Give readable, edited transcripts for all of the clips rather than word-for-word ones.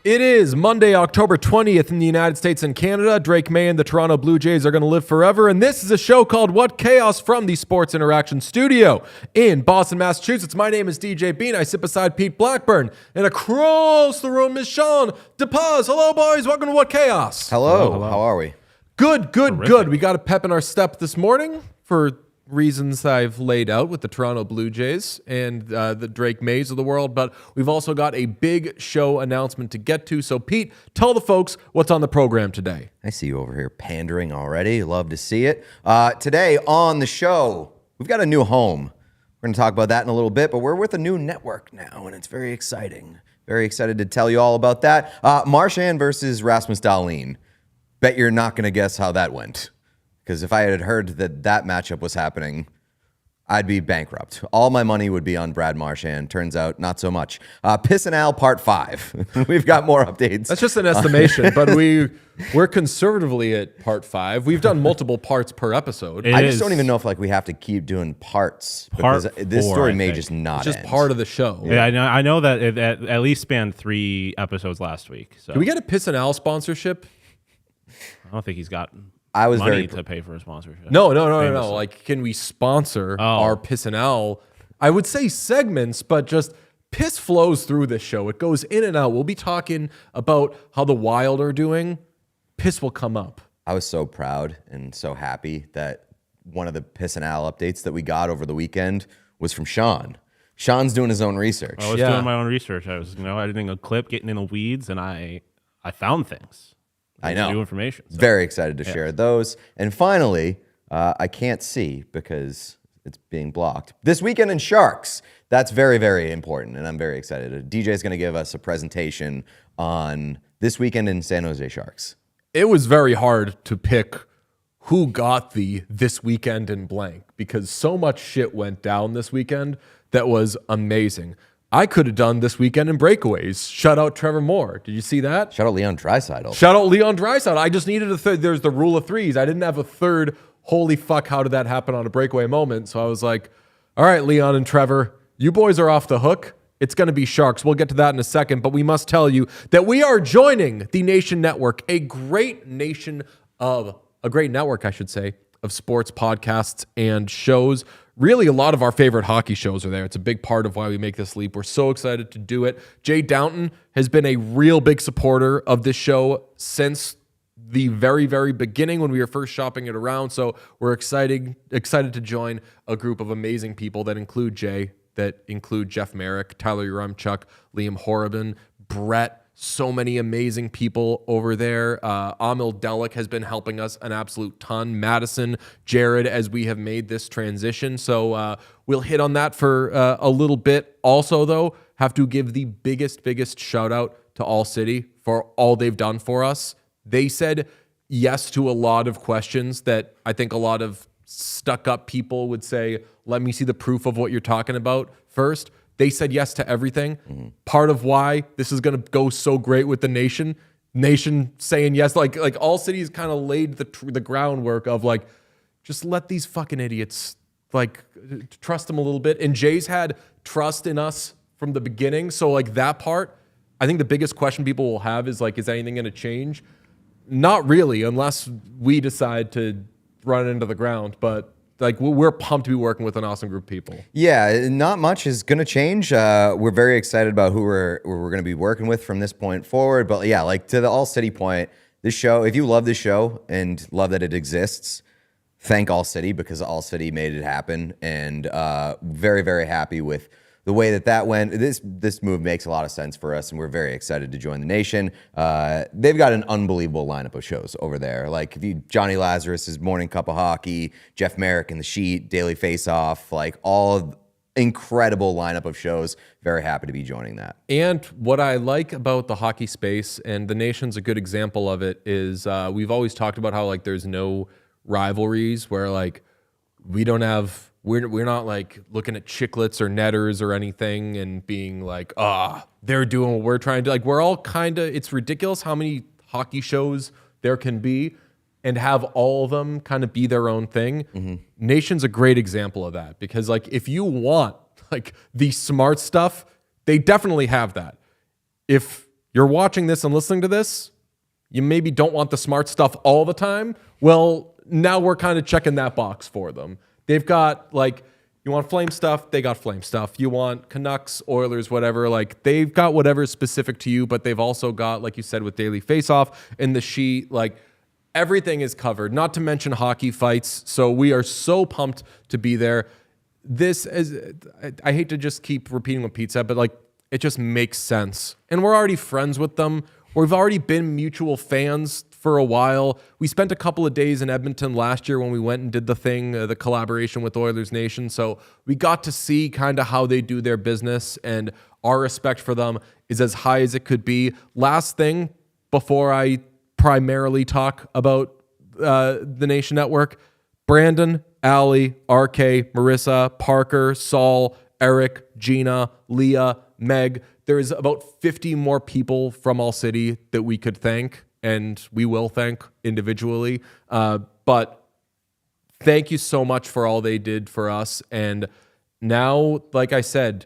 It is Monday, October 20th in the United States and Canada. Drake May and the Toronto Blue Jays are going to live forever. And this is a show called What Chaos from the Sports Interaction Studio in Boston, Massachusetts. My name is DJ Bean. I sit beside Pete Blackburn. And across the room is Sean DePaz. Hello, boys. Welcome to What Chaos. Hello. How are we? Good. We got a pep in our step this morning for reasons I've laid out with the Toronto Blue Jays and the Drake Mays of the world, but we've also got a big show announcement to get to. So, Pete, tell the folks what's on the program today. I see you over here pandering already. Love to see it. Today on the show, we've got a new home. We're going to talk about that in a little bit, but we're with a new network now, and it's very exciting. Very excited to tell you all about that. Marchand versus Rasmus Dahlin. Bet you're not going to guess how that went. Because if I had heard that matchup was happening, I'd be bankrupt. All my money would be on Brad Marchand. Turns out, not so much. Piss and Al Part 5. We've got more updates. That's just an estimation, but we're conservatively at Part 5. We've done multiple parts per episode. I just don't even know if we have to keep doing parts. Because this story may just not It's just part of the show. Yeah, I know that it at least spanned 3 episodes last week. So. Can we get a Piss and Al sponsorship? I don't think he's got... I was money to pay for a sponsorship. No. Like, can we sponsor our Piss and Al? I would say segments, but just piss flows through this show. It goes in and out. We'll be talking about how the Wild are doing. Piss will come up. I was so proud and so happy that one of the Piss and Al updates that we got over the weekend was from Sean. Sean's doing his own research. I was doing my own research. I was, editing a clip, getting in the weeds, and I found things. I know. New information. So. Very excited to share those. And finally, I can't see because it's being blocked. This weekend in Sharks. That's very, very important, and I'm very excited. DJ's going to give us a presentation on this weekend in San Jose Sharks. It was very hard to pick who got the this weekend in blank because so much shit went down this weekend that was amazing. I could have done this weekend in breakaways. Shout out Trevor Moore. Did you see that? Shout out Leon Draisaitl. Shout out Leon Draisaitl. I just needed a third. There's the rule of threes. I didn't have a third. Holy fuck, how did that happen on a breakaway moment? So I was like, all right, Leon and Trevor, you boys are off the hook. It's going to be Sharks. We'll get to that in a second, but we must tell you that we are joining the Nation Network, a great network, I should say, of sports podcasts and shows. Really, a lot of our favorite hockey shows are there. It's a big part of why we make this leap. We're so excited to do it. Jay Downton has been a real big supporter of this show since the very, very beginning when we were first shopping it around. So we're excited to join a group of amazing people that include Jay, that include Jeff Merrick, Tyler Yaremchuk, Liam Horrobin, Brett. So many amazing people over there. Amil Delic has been helping us an absolute ton. Madison, Jared, as we have made this transition. So we'll hit on that for a little bit. Also, though, have to give the biggest shout out to All City for all they've done for us. They said yes to a lot of questions that I think a lot of stuck-up people would say, let me see the proof of what you're talking about first. They said yes to everything. Mm-hmm. Part of why this is going to go so great with the Nation saying yes, like All City's kind of laid the groundwork of just let these fucking idiots trust them a little bit. And Jay's had trust in us from the beginning. So that part, I think the biggest question people will have is is anything going to change? Not really, unless we decide to run it into the ground. But we're pumped to be working with an awesome group of people. Yeah, not much is going to change. We're very excited about who we're going to be working with from this point forward. But yeah, to the All City point, this show, if you love this show and love that it exists, thank All City because All City made it happen. And very, very happy with the way that went. This move makes a lot of sense for us, and we're very excited to join the Nation. They've got an unbelievable lineup of shows over there. Johnny Lazarus' Morning Cup of Hockey, Jeff Merrick in the Sheet, Daily Face Off, all incredible lineup of shows. Very happy to be joining that. And what I like about the hockey space, and the Nation's a good example of it, is we've always talked about how there's no rivalries where we don't have. We're not looking at Chicklets or Netters or anything and being they're doing what we're trying to we're all kind of, it's ridiculous how many hockey shows there can be and have all of them kind of be their own thing. Mm-hmm. Nation's a great example of that because if you want the smart stuff, they definitely have that. If you're watching this and listening to this, you maybe don't want the smart stuff all the time. Well, now we're kind of checking that box for them. They've got like, you want flame stuff, they got flame stuff. You want Canucks, Oilers, whatever, like they've got whatever is specific to you, but they've also got, like you said, with Daily Faceoff and the sheet, like everything is covered, not to mention hockey fights. So we are so pumped to be there. This is, I hate to just keep repeating what Pete said, but like, it just makes sense. And we're already friends with them. We've already been mutual fans for a while. We spent a couple of days in Edmonton last year when we went and did the thing, the collaboration with Oilers Nation. So we got to see kind of how they do their business, and our respect for them is as high as it could be. Last thing before I primarily talk about the Nation Network, Brandon, Allie, RK, Marissa, Parker, Saul, Eric, Gina, Leah, Meg. There's about 50 more people from All City that we could thank, and we will thank individually. But thank you so much for all they did for us. And now, like I said,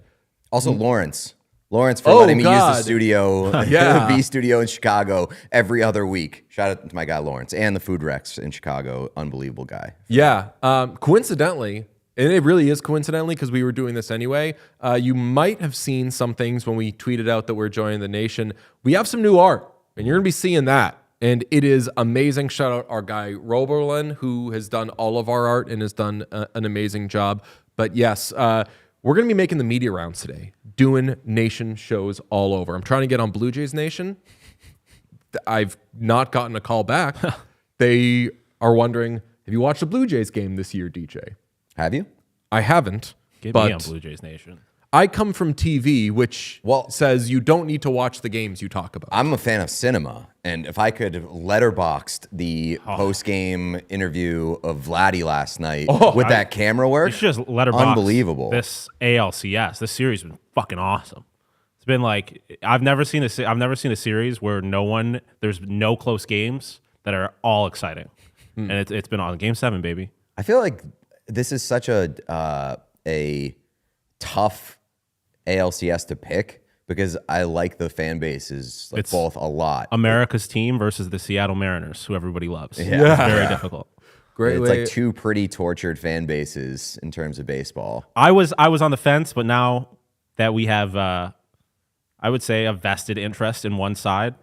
also Lawrence for letting me use the God. studio, Yeah. the B studio in Chicago every other week. Shout out to my guy Lawrence and the Food Rex in Chicago. Unbelievable guy. Yeah. Coincidentally, and it really is coincidentally because we were doing this anyway, you might have seen some things when we tweeted out that we're joining the Nation. We have some new art, and you're going to be seeing that. And it is amazing. Shout out our guy, Roberlin, who has done all of our art and has done an amazing job. But yes, we're going to be making the media rounds today, doing Nation shows all over. I'm trying to get on Blue Jays Nation. I've not gotten a call back. They are wondering, have you watched the Blue Jays game this year, DJ? Have you? I haven't. Get but me on Blue Jays Nation. I come from TV, which says you don't need to watch the games you talk about. I'm a fan of cinema, and if I could letterboxed the post-game interview of Vladdy last night with that camera work, You should just letterbox unbelievable. this ALCS. This series has been fucking awesome. It's been like I've never seen a series where there's no close games that are all exciting, and it's been on Game 7, baby. I feel like this is such a tough ALCS to pick because I like the fan bases It's both a lot. America's team versus the Seattle Mariners, who everybody loves. Yeah. It's very difficult. Great It's way. like two pretty tortured fan bases in terms of baseball. I was on the fence, but now that we have, I would say, a vested interest in one side,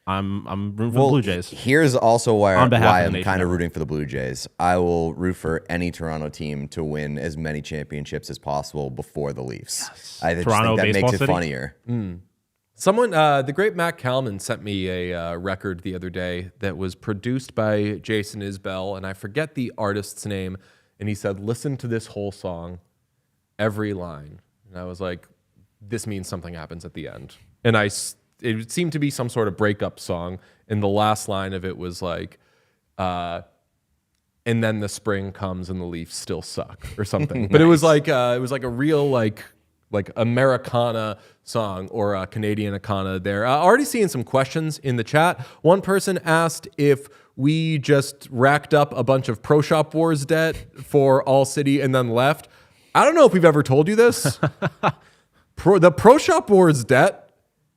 I'm rooting for the Blue Jays. Here's also why On behalf of the I'm Nation kind of Network. rooting for the Blue Jays. I will root for any Toronto team to win as many championships as possible before the Leafs. I just Toronto think that baseball makes it city? funnier. Someone, the great Matt Kalman sent me a record the other day that was produced by Jason Isbell, and I forget the artist's name. And he said, listen to this whole song, every line. And I was like, this means something happens at the end. And it seemed to be some sort of breakup song. And the last line of it was like, and then the spring comes and the Leafs still suck or something. But it was like a real like Americana song or a Canadian-Acana there. Already seeing some questions in the chat. One person asked if we just racked up a bunch of Pro Shop Wars debt for All City and then left. I don't know if we've ever told you this. The Pro Shop Wars debt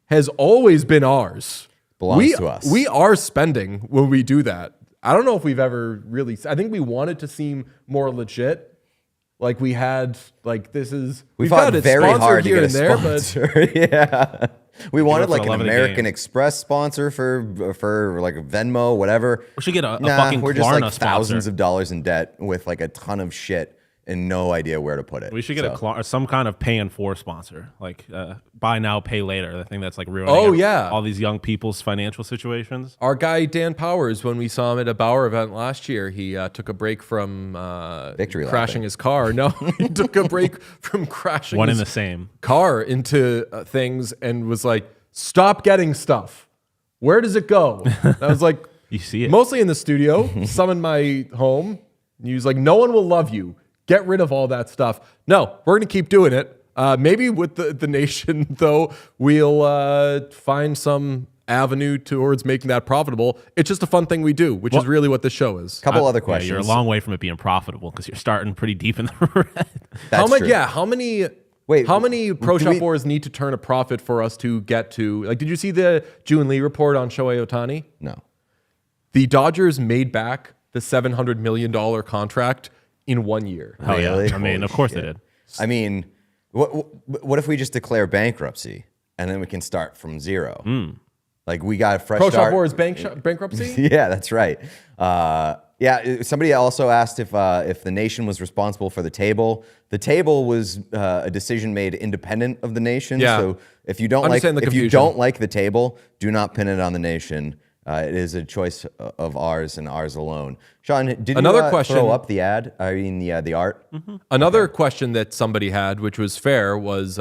has always been ours. Belongs to us. We are spending when we do that. I don't know if we've ever really. I think we wanted to seem more legit. Like we had, like this is. We we've fought got it very sponsored hard to here get a and there, sponsor. Yeah, we wanted for like the an love of the American game. Express sponsor for like Venmo, whatever. We should get a Nah, fucking we're just Klarna like thousands sponsor. of dollars in debt with like a ton of shit and no idea where to put it. We should get So, some kind of pay and for sponsor, like buy now, pay later. I think that's like ruining Oh, yeah. all these young people's financial situations. Our guy Dan Powers, when we saw him at a Bauer event last year, he took a break from Victory crashing lapping. his car. No, he took a break from crashing One in his the same. car into things and was like, "Stop getting stuff. Where does it go?" And I was like, You see it. mostly in the studio, some in my home. And he was like, "No one will love you. Get rid of all that stuff." No, we're going to keep doing it. Maybe with the Nation, though, we'll find some avenue towards making that profitable. It's just a fun thing we do, which is really what this show is. couple other Yeah, questions. you're a long way from it being profitable because you're starting pretty deep in the red. That's true. How many Wait, How many Pro Shop Wars need to turn a profit for us to get to? Like, did you see the June Lee report on Shohei Ohtani? No. The Dodgers made back the $700 million contract in 1 year. Hell Really? yeah. I mean, Holy of course shit. they did. I mean, what if we just declare bankruptcy and then we can start from zero? Like we got a fresh Pro start. Shop Wars bankruptcy? Yeah, that's right. Somebody also asked if the nation was responsible for the table. The table was a decision made independent of the nation. Yeah. So if you don't Understand the if you confusion. don't like the table, do not pin it on the nation. It is a choice of ours and ours alone. Sean, did Another you question- throw up the ad? I mean the art. Another question that somebody had, which was fair, was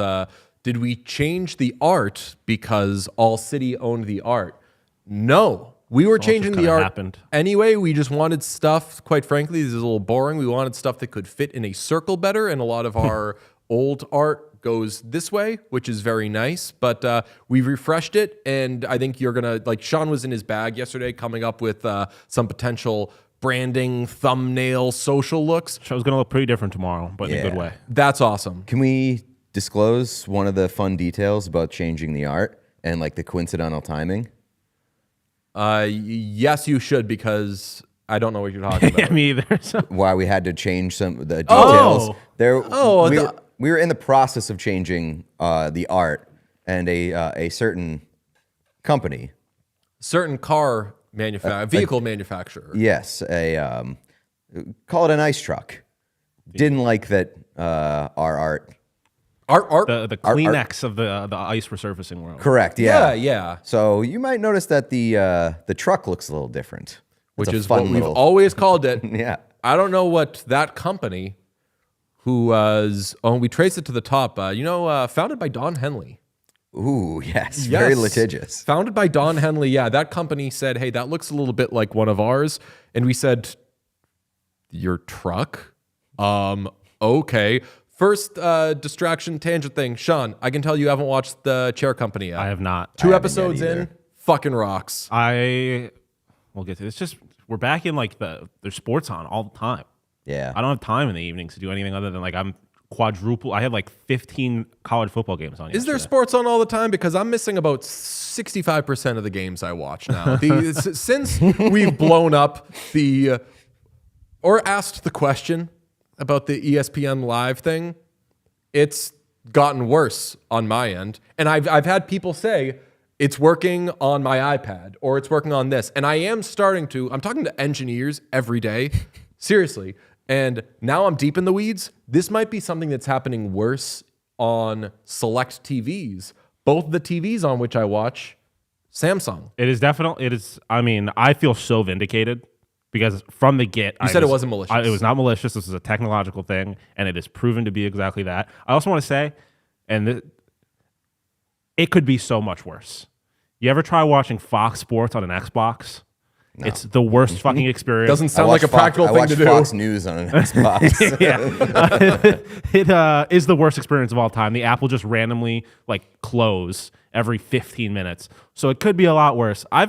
did we change the art because All City owned the art? No. We were changing the kinda art happened. anyway. We just wanted stuff, quite frankly, this is a little boring. We wanted stuff that could fit in a circle better, and a lot of our old art goes this way, which is very nice. But we refreshed it, and I think you're going to, like Sean was in his bag yesterday coming up with some potential branding, thumbnail, social looks. Show's going to look pretty different tomorrow, but in a good Yeah. way. That's awesome. Can we disclose one of the fun details about changing the art and like the coincidental timing? Yes, you should, because I don't know what you're talking about. Yeah, me either. So. Why we had to change some of the details. Oh. We were in the process of changing the art, and a certain company, Certain car vehicle manufacturer. yes, call it an ice truck, didn't like that our art. Art. The Kleenex of the ice resurfacing world. Correct. Yeah. So you might notice that the truck looks a little different, Which It's a is fun what we've little- always called it. Yeah. I don't know what that company, who was, we traced it to the top. Founded by Don Henley. Ooh, yes, very Yes. litigious. Founded by Don Henley. Yeah, that company said, hey, that looks a little bit like one of ours. And we said, your truck? Okay. First distraction tangent thing. Sean, I can tell you haven't watched the Chair Company yet. I have not. Two haven't episodes yet in, either. fucking rocks. We'll get to it. It's just, we're back in like there's sports on all the time. Yeah. I don't have time in the evenings to do anything other than like I'm quadruple. I had like 15 college football games on. Is there yesterday. sports on all the time? Because I'm missing about 65% of the games I watch now. Since we've blown up or asked the question about the ESPN Live thing, it's gotten worse on my end. And I've had people say, it's working on my iPad or it's working on this. And I'm talking to engineers every day, seriously. And now I'm deep in the weeds. This might be something that's happening worse on select TVs. Both the TVs on which I watch, Samsung. It is definitely. It is. I mean, I feel so vindicated because from the get, You said it wasn't malicious. It was not malicious. This is a technological thing, and it is proven to be exactly that. I also want to say, it could be so much worse. You ever try watching Fox Sports on an Xbox? No. It's the worst fucking experience. Doesn't sound like a practical thing to do. I watch Fox News on an Xbox. It is the worst experience of all time. The app will just randomly like close every 15 minutes. So it could be a lot worse. I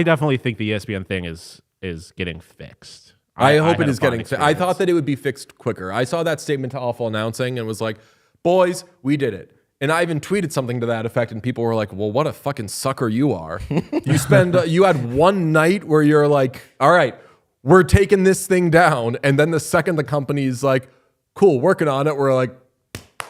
definitely think the ESPN thing is getting fixed. I hope had it a is fun getting fixed. I experience. thought that it would be fixed quicker. I saw that statement to Awful Announcing and was like, boys, we did it. And I even tweeted something to that effect, and people were like, well, what a fucking sucker you are. You had one night where you're like, all right, we're taking this thing down. And then the second the company's like, cool, working on it, we're like,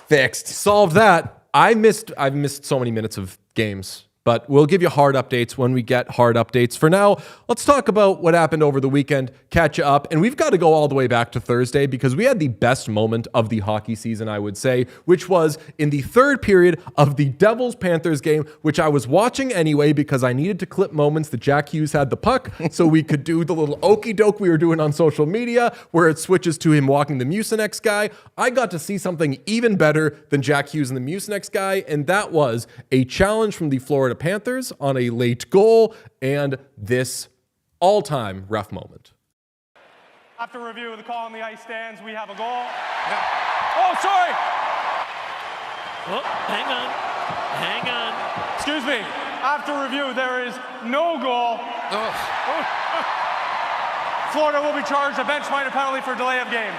Fixed. solved that. I've missed so many minutes of games, but we'll give you hard updates when we get hard updates. For now, let's talk about what happened over the weekend, catch you up. And we've got to go all the way back to Thursday because we had the best moment of the hockey season, I would say, which was in the third period of the Devils-Panthers game, which I was watching anyway because I needed to clip moments that Jack Hughes had the puck so we could do the little okey doke we were doing on social media where it switches to him walking the Mucinex guy. I got to see something even better than Jack Hughes and the Mucinex guy, and that was a challenge from the Florida Panthers on a late goal and this all-time ref moment. After review of the call on the ice stands, we have a goal. Oh, sorry. Oh, hang on. Excuse me. After review, there is no goal. Florida will be charged a bench minor penalty for delay of game.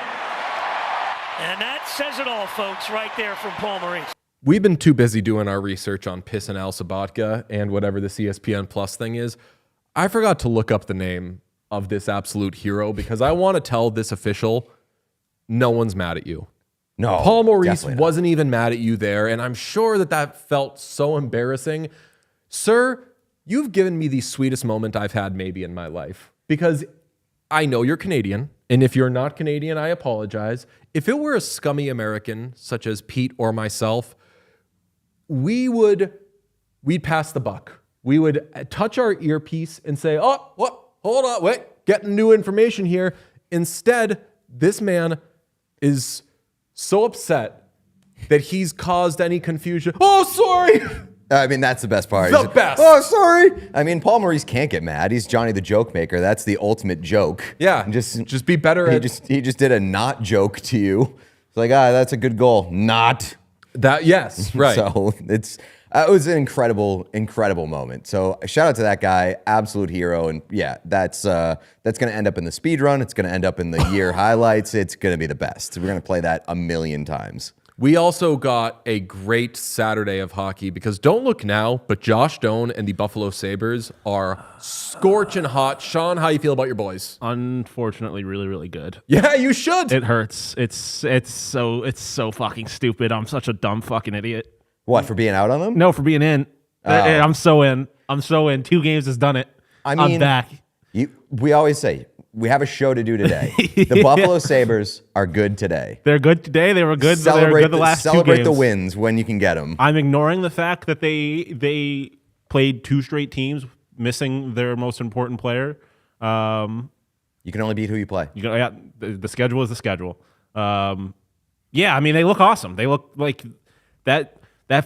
And that says it all, folks, right there from Paul Maurice. We've been too busy doing our research on Piss and Al Sobotka and whatever this ESPN Plus thing is. I forgot to look up the name of this absolute hero because I want to tell this official, no one's mad at you. No, Paul Maurice definitely not. wasn't even mad at you there, and I'm sure that felt so embarrassing. Sir, you've given me the sweetest moment I've had maybe in my life because I know you're Canadian, and if you're not Canadian, I apologize. If it were a scummy American such as Pete or myself, we'd pass the buck. We would touch our earpiece and say, oh, what? Hold on, wait, getting new information here. Instead, this man is so upset that he's caused any confusion. Oh, sorry. I mean, that's the best part. The He's best. Oh, sorry. I mean, Paul Maurice can't get mad. He's Johnny the Joke Maker. That's the ultimate joke. Yeah, And just be better at he just did a not joke to you. It's like, that's a good goal. Not. that. Yes, right. So it was an incredible moment. So shout out to that guy, absolute hero. And yeah, that's going to end up in the speed run. It's going to end up in the year highlights. It's going to be the best. We're going to play that a million times. We also got a great Saturday of hockey because don't look now, but Josh Doan and the Buffalo Sabres are scorching hot. Sean, how you feel about your boys? Unfortunately, really, really good. Yeah, you should. It hurts. It's so fucking stupid. I'm such a dumb fucking idiot. What, for being out on them? No, for being in. I'm so in. 2 games has done it. I I'm mean, back. We always say, we have a show to do today. The Buffalo Sabres are good today. They're good today. They were good. They were good the last 2 games. Celebrate the wins when you can get them. I'm ignoring the fact that they played 2 straight teams, missing their most important player. You can only beat who you play. The schedule is the schedule. Yeah, I mean, they look awesome. They look like that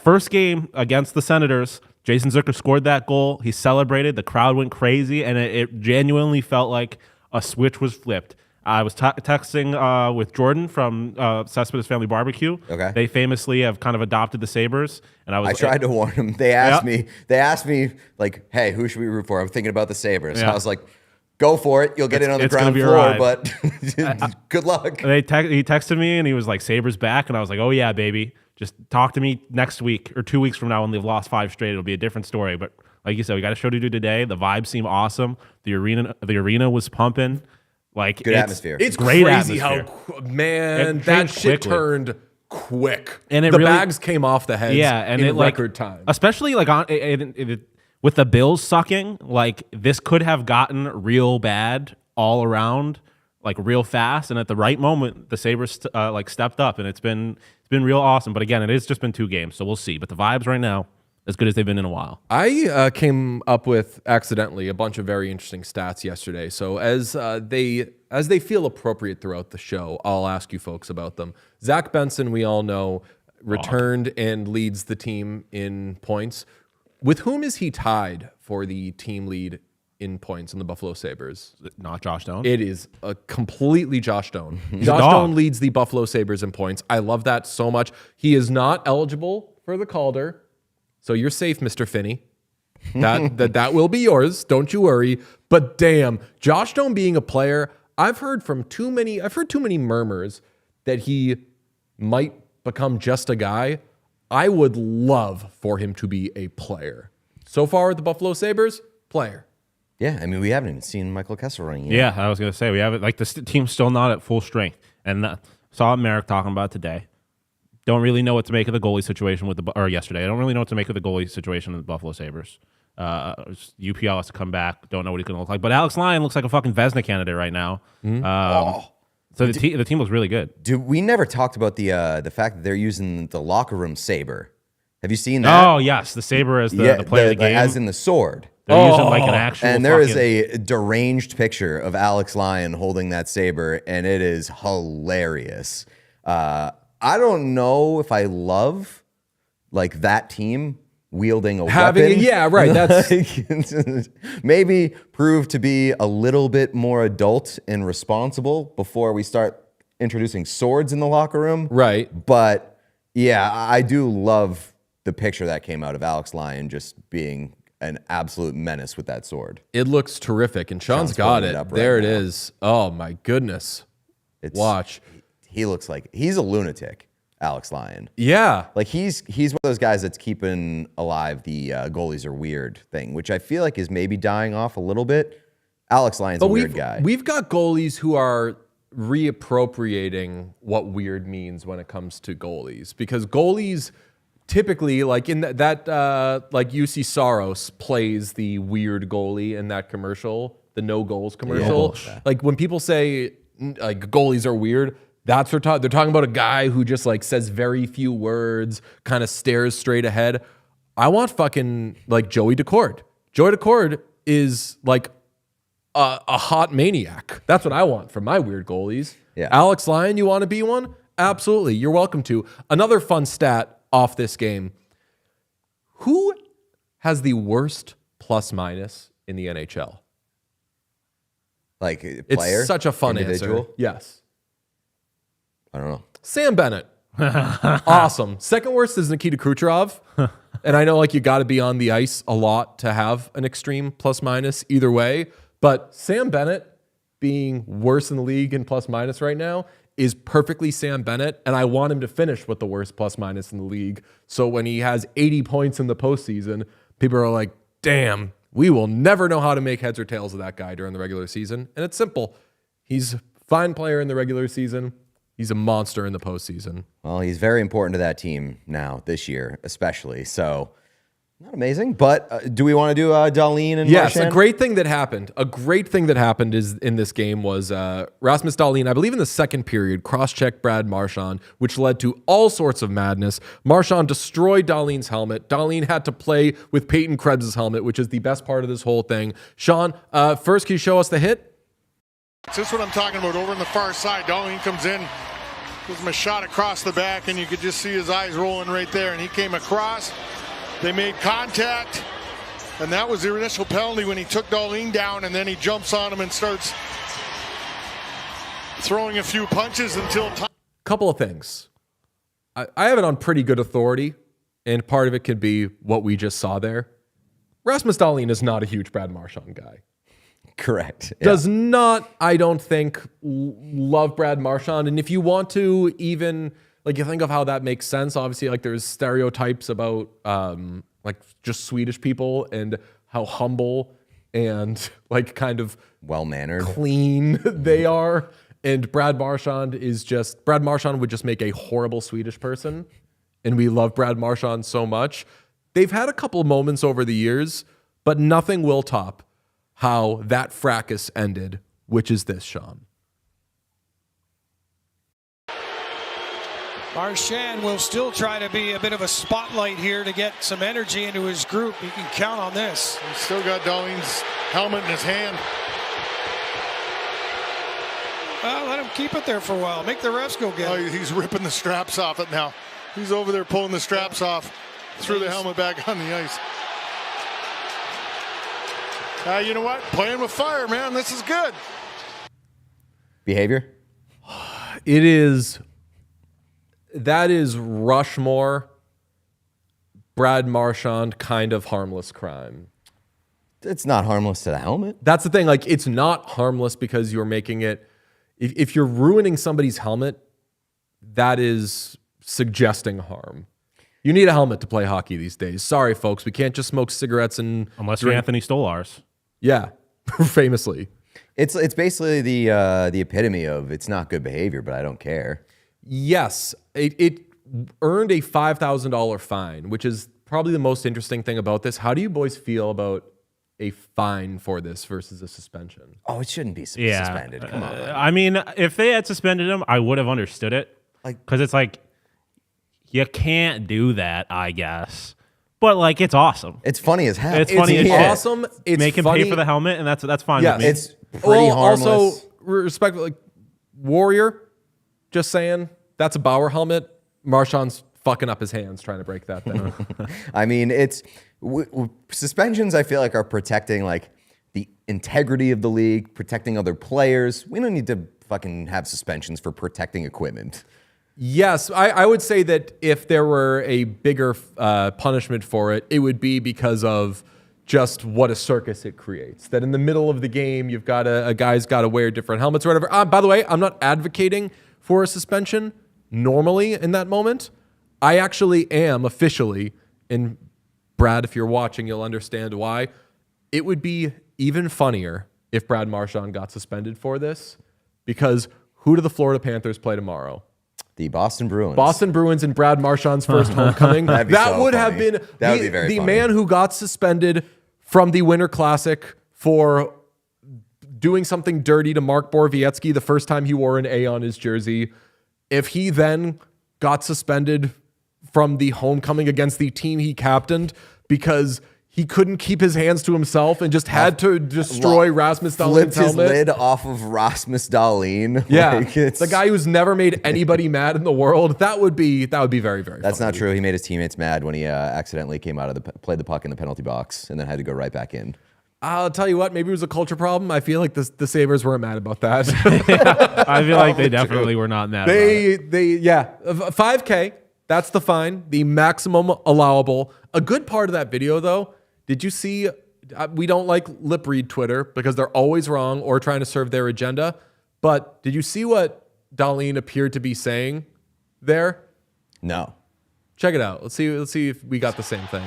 first game against the Senators. Jason Zucker scored that goal. He celebrated. The crowd went crazy, and it genuinely felt like a switch was flipped. I was texting with Jordan from Cespedes Family Barbecue. Okay. They famously have kind of adopted the Sabres, and I tried to warn them. They asked me, like, hey, who should we root for? I'm thinking about the Sabres. Yeah. I was like, go for it. You'll get in on the it's gonna ground be a floor, ride. but good luck. He texted me, and he was like, Sabres back, and I was like, oh yeah, baby. Just talk to me next week or 2 weeks from now when they've lost 5 straight. It'll be a different story. But like you said, we got a show to do today. The vibes seem awesome. The arena was pumping. Like Good atmosphere. It's great crazy atmosphere. man, It that changed shit quickly. turned quick. And the bags came off the heads and in it like record time. Especially like with the Bills sucking, like this could have gotten real bad all around, like real fast. And at the right moment, the Sabres like stepped up, and it's been real awesome. But again, it has just been 2 games, so we'll see. But the vibes right now, as good as they've been in a while. I came up with accidentally a bunch of very interesting stats yesterday. So as they feel appropriate throughout the show, I'll ask you folks about them. Zach Benson, we all know, returned and leads the team in points. With whom is he tied for the team lead in points in the Buffalo Sabres? Not Josh Doan. It is a completely Josh Doan. a Josh dog. Doan leads the Buffalo Sabres in points. I love that so much. He is not eligible for the Calder. So you're safe, Mr. Finney. That will be yours. Don't you worry. But damn, Josh Doan being a player, I've heard too many murmurs that he might become just a guy. I would love for him to be a player. So far with the Buffalo Sabres, player. Yeah, I mean, we haven't even seen Michael Kessel running yet. Yeah, I was gonna say we have it. Like the team's still not at full strength, and saw Merrick talking about it today. Don't really know what to make of the goalie situation yesterday. I don't really know what to make of the goalie situation with the Buffalo Sabres. UPL has to come back. Don't know what he's going to look like. But Alex Lyon looks like a fucking Vezina candidate right now. So the team looks really good. Dude, we never talked about the fact that they're using the locker room saber. Have you seen that? Oh, yes. The Sabre as the player of the game. As in the sword. They're using like an actual And there is fucking- a deranged picture of Alex Lyon holding that saber, and it is hilarious. I don't know if I love like that team wielding a weapon. Yeah, right. That's Maybe prove to be a little bit more adult and responsible before we start introducing swords in the locker room. right. But yeah, I do love the picture that came out of Alex Lyon just being an absolute menace with that sword. It looks terrific, and Sean's got pulling it. it up right There it now. is. Oh my goodness! It's, Watch. he looks like he's a lunatic, Alex Lyon. Yeah. Like he's one of those guys that's keeping alive the goalies are weird thing, which I feel like is maybe dying off a little bit. Alex Lyon's a weird guy. We've got goalies who are reappropriating what weird means when it comes to goalies, because goalies typically, like in that like UC Saros plays the weird goalie in that commercial, the no goals commercial. Like when people say like goalies are weird, that's what they're talking about, a guy who just like says very few words, kind of stares straight ahead. I want fucking like Joey Decord. Joey Decord is like a hot maniac. That's what I want from my weird goalies. Yeah. Alex Lyon, you want to be one? Absolutely. You're welcome to. Another fun stat off this game. Who has the worst plus minus in the NHL? Like player? It's such a fun individual? answer. Yes. I don't know. Sam Bennett. Awesome. Second worst is Nikita Kucherov. And I know like you got to be on the ice a lot to have an extreme plus minus either way. But Sam Bennett being worse in the league in plus minus right now is perfectly Sam Bennett. And I want him to finish with the worst plus minus in the league. So when he has 80 points in the postseason, people are like, damn, we will never know how to make heads or tails of that guy during the regular season. And it's simple. He's a fine player in the regular season. He's a monster in the postseason. Well, he's very important to that team now, this year, especially. So, not amazing. But do we want to do Dahlin and Yes, Marchand? a great thing that happened. A great thing that happened is in this game was Rasmus Dahlin, I believe in the second period, cross-checked Brad Marchand, which led to all sorts of madness. Marchand destroyed Dahlin's helmet. Dahlin had to play with Peyton Krebs' helmet, which is the best part of this whole thing. Sean, first, can you show us the hit? This is what I'm talking about. Over on the far side, Dahlin comes in, gives him a shot across the back, and you could just see his eyes rolling right there. And he came across. They made contact, and that was the initial penalty when he took Dahlin down, and then he jumps on him and starts throwing a few punches until time. Couple of things. I have it on pretty good authority, and part of it could be what we just saw there. Rasmus Dahlin is not a huge Brad Marchand guy. Correct. Yeah. Does not, I don't think, love Brad Marchand. And if you want to even, like, you think of how that makes sense, obviously, like, there's stereotypes about, like, just Swedish people and how humble and, like, kind of well-mannered, clean they are. And Brad Marchand would just make a horrible Swedish person. And we love Brad Marchand so much. They've had a couple of moments over the years, but nothing will top how that fracas ended, which is this, Sean. Marchand will still try to be a bit of a spotlight here to get some energy into his group. He can count on this. He's still got Dahlin's helmet in his hand. Well, let him keep it there for a while. Make the refs go get it. He's ripping the straps off it now. He's over there pulling the straps off, threw the helmet back on the ice. You know what? Playing with fire, man. This is good. behavior? That is Rushmore, Brad Marchand kind of harmless crime. It's not harmless to the helmet. That's the thing. Like, it's not harmless because you're making it. If you're ruining somebody's helmet, that is suggesting harm. You need a helmet to play hockey these days. Sorry, folks. We can't just smoke cigarettes and unless you're Anthony Stolarz. Yeah, famously. It's basically the epitome of it's not good behavior, but I don't care. Yes, it earned a $5,000 fine, which is probably the most interesting thing about this. How do you boys feel about a fine for this versus a suspension? Oh, it shouldn't be suspended. Come on. I mean, if they had suspended him, I would have understood it. Because it's like, you can't do that, I guess. But like, it's awesome. It's funny as hell. It's funny as shit. Awesome. It's Make him funny. pay for the helmet, and that's fine Yeah, with me. It's pretty harmless. Also, respect, like, Warrior, just saying, that's a Bauer helmet. Marchand's fucking up his hands trying to break that thing. I mean, it's suspensions. I feel like are protecting like the integrity of the league, protecting other players. We don't need to fucking have suspensions for protecting equipment. Yes, I would say that if there were a bigger punishment for it, it would be because of just what a circus it creates. That in the middle of the game, you've got a guy's got to wear different helmets or whatever. By the way, I'm not advocating for a suspension normally in that moment. I actually am officially, and Brad, if you're watching, you'll understand why. It would be even funnier if Brad Marchand got suspended for this, because who do the Florida Panthers play tomorrow? The Boston Bruins. Boston Bruins and Brad Marchand's first homecoming. That would have been the man who got suspended from the Winter Classic for doing something dirty to Mark Borowiecki the first time he wore an A on his jersey. If he then got suspended from the homecoming against the team he captained because he couldn't keep his hands to himself and just had to destroy Rasmus Dahlin's helmet. Flipped his lid off of Rasmus Dahlin. Yeah, the guy who's never made anybody mad in the world. That would be very, very That's funny. not true. He made his teammates mad when he accidentally came out of played the puck in the penalty box and then had to go right back in. I'll tell you what, maybe it was a culture problem. I feel like the Sabres weren't mad about that. I feel like they definitely were not mad about it. 5K, that's the fine, the maximum allowable. A good part of that video, though, did you see, we don't like lip read Twitter because they're always wrong or trying to serve their agenda, but did you see what Dahlin appeared to be saying there? No. Check it out. Let's see if we got the same thing.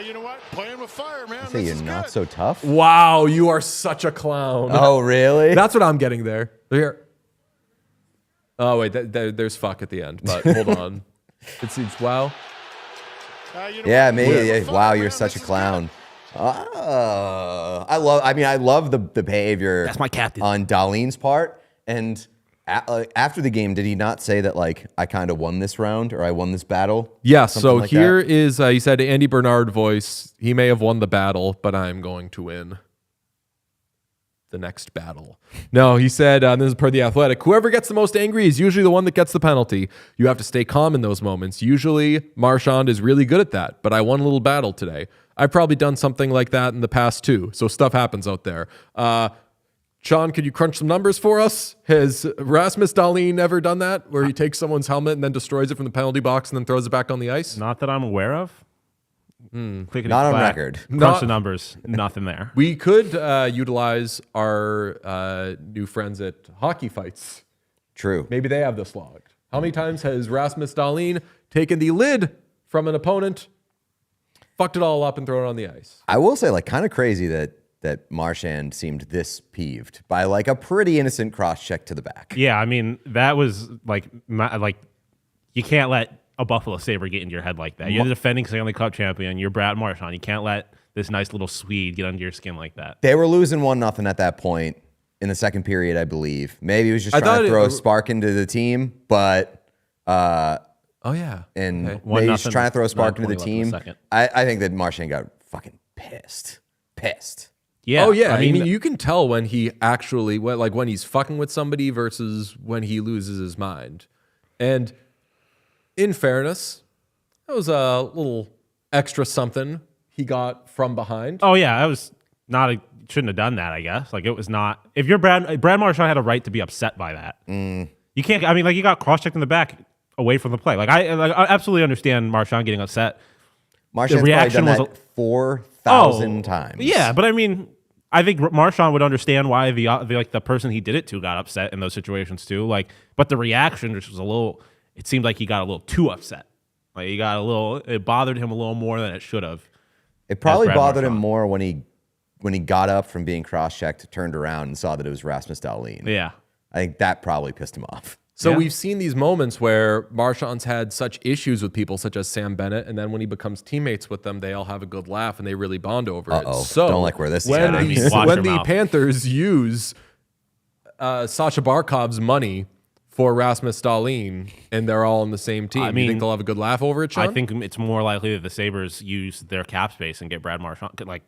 You know what? Playing with fire, man. Say you're not so tough. Wow, you are such a clown. Oh, really? That's what I'm getting there. Here. Oh, wait, there's fuck at the end, but hold on. It's wow. Yeah, maybe. Wow, you're such a clown. I love the behavior. That's my captain. On Dahlin's part. And after the game, did he not say that, like, I kind of won this round or I won this battle? Yeah, Something so like here that? is, he said, Andy Bernard voice, he may have won the battle, but I'm going to win the next battle. No, he said, this is per The Athletic, whoever gets the most angry is usually the one that gets the penalty. You have to stay calm in those moments. Usually, Marchand is really good at that, but I won a little battle today. I've probably done something like that in the past too, so stuff happens out there. Sean, could you crunch some numbers for us? Has Rasmus Dahlin ever done that, where he takes someone's helmet and then destroys it from the penalty box and then throws it back on the ice? Not that I'm aware of. Not on record. Crunch the numbers. Nothing there. We could utilize our new friends at Hockey Fights. True. Maybe they have this logged. How many times has Rasmus Dahlin taken the lid from an opponent, fucked it all up, and thrown it on the ice? I will say, like, kind of crazy that Marchand seemed this peeved by, like, a pretty innocent cross check to the back. Yeah, I mean, that was like you can't let a Buffalo Sabre get into your head like that. You're the defending Stanley Cup champion. You're Brad Marchand. You can't let this nice little Swede get under your skin like that. They were losing 1-0 at that point in the second period, I believe. Maybe he was just trying to throw a spark into the team, but oh yeah, and okay. maybe he's trying to throw a spark into the 9:20 team. left in the I think that Marchand got fucking pissed. Yeah. Oh yeah. I mean, you can tell when he actually when he's fucking with somebody versus when he loses his mind. And in fairness, that was a little extra something he got from behind. oh yeah, I was not. Shouldn't have done that. I guess. Like, it was not. If you're Brad Marchand had a right to be upset by that. You can't. I mean, like, you got cross checked in the back away from the play. I absolutely understand Marchand getting upset. Marchand's The reaction probably done was that 4,000 times. Yeah, but I mean, I think Marchand would understand why the person he did it to got upset in those situations too. Like, but the reaction just was a little. It seemed like he got a little too upset. Like, he got a little. It bothered him a little more than it should have. It probably Brad bothered him Marchand. more when he got up from being cross-checked, turned around, and saw that it was Rasmus Dahlin. Yeah. I think that probably pissed him off. So Yeah. we've seen these moments where Marchand's had such issues with people such as Sam Bennett, and then when he becomes teammates with them, they all have a good laugh and they really bond over it. So don't like where this is when heading. the, Watch when your the mouth. Panthers use Sasha Barkov's money for Rasmus Dahlin, and they're all on the same team, I you mean, think they'll have a good laugh over it, Sean? I think it's more likely that the Sabres use their cap space and get Brad Marchand. Like,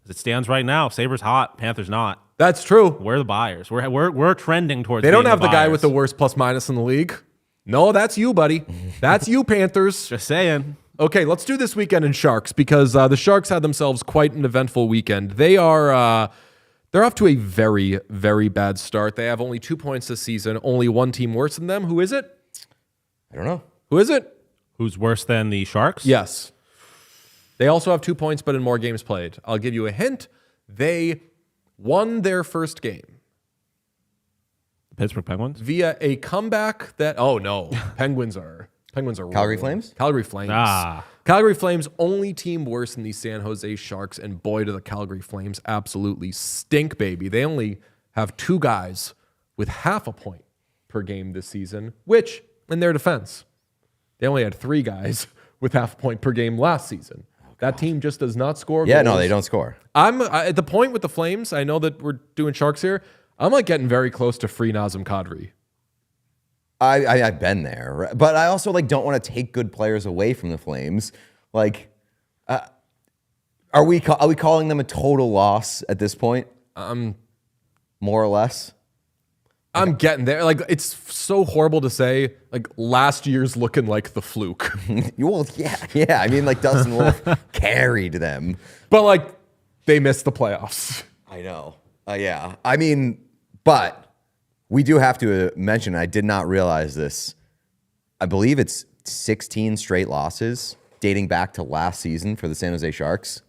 as it stands right now, Sabres hot, Panthers not. That's true. We're the buyers. We're trending towards. They don't being have the guy buyers. with the worst plus minus in the league. No, that's you, buddy. That's you, Panthers. Just saying. Okay, let's do this weekend in Sharks because the Sharks had themselves quite an eventful weekend. They're off to a very, very bad start. They have only 2 points this season. Only one team worse than them. Who is it? I don't know. Who is it? Who's worse than the Sharks? Yes. They also have 2 points, but in more games played. I'll give you a hint. They won their first game. Pittsburgh Penguins? via a comeback that Penguins are Calgary rolling. Flames? Calgary Flames. Calgary Flames, only team worse than the San Jose Sharks, and boy, do the Calgary Flames absolutely stink, baby. They only have 2 guys with half a point per game this season, which, in their defense, they only had 3 guys with half a point per game last season. That team just does not score Yeah, goals. no, they don't score. I'm at the point with the Flames. I know that we're doing Sharks here. I'm like getting very close to free Nazem Kadri. I've been there, but I also like don't want to take good players away from the Flames. Like, are we calling them a total loss at this point? More or less. I'm getting there. Like, it's so horrible to say. Like, last year's looking like the fluke, Well, yeah. I mean, like Dustin Wolf carried them, but like they missed the playoffs. I know. Yeah. I mean, but we do have to mention, I did not realize this. I believe it's 16 straight losses dating back to last season for the San Jose Sharks.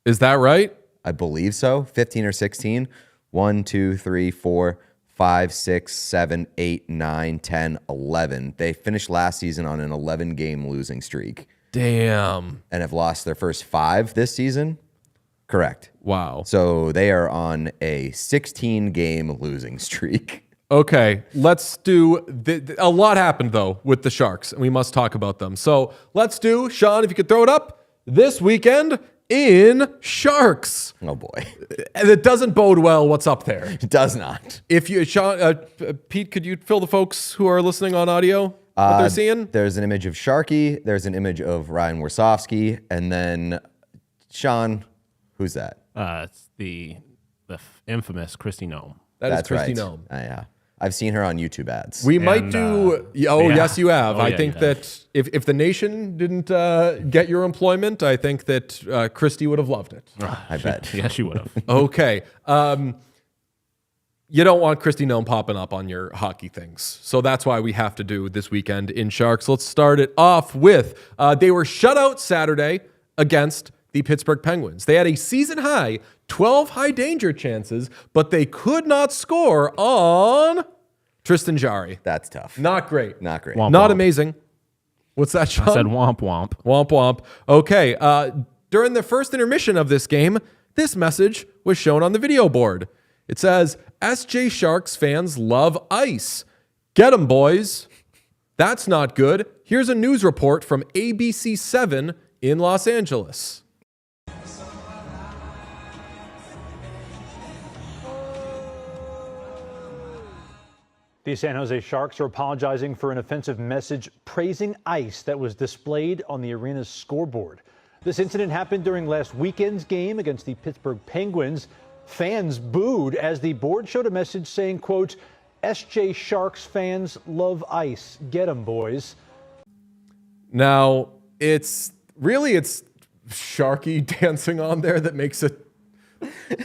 Is that right? I believe so. 15 or 16. 1, 2, 3, 4, 5, 6, 7, 8, 9, 10, 11. They finished last season on an 11-game losing streak. Damn. And have lost their first 5 this season. Correct. Wow. So they are on a 16-game losing streak. Okay, let's do... a lot happened, though, with the Sharks, and we must talk about them. So let's do, Sean, if you could throw it up, this weekend in Sharks. Oh, boy. And it doesn't bode well what's up there. It does not. If you, Sean, Pete, could you fill the folks who are listening on audio what they're seeing? There's an image of Sharky. There's an image of Ryan Warsofsky. And then, Sean, who's that? It's the infamous Christy Nome. That's Christy right. Nome. Yeah. I've seen her on YouTube ads. We might do... yes, you have. I think you that if the nation didn't get your employment, I think that Christy would have loved it. I bet. Yeah, she would have. Okay. You don't want Christy Nome popping up on your hockey things. So that's why we have to do this weekend in Sharks. Let's start it off with they were shut out Saturday against the Pittsburgh Penguins. They had a season-high 12 high danger chances, but they could not score on Tristan Jarry. That's tough. Not great. Not great. Womp Not womp. amazing. What's that, Sean? I said womp womp. Womp womp. Okay. During the first intermission of this game, this message was shown on the video board. It says, SJ Sharks fans love ice. Get 'em, boys. That's not good. Here's a news report from ABC 7 in Los Angeles. The San Jose Sharks are apologizing for an offensive message praising ice that was displayed on the arena's scoreboard. This incident happened during last weekend's game against the Pittsburgh Penguins. Fans booed as the board showed a message saying, quote, SJ Sharks fans love ice. Get 'em, boys. Now, it's Sharky dancing on there that makes it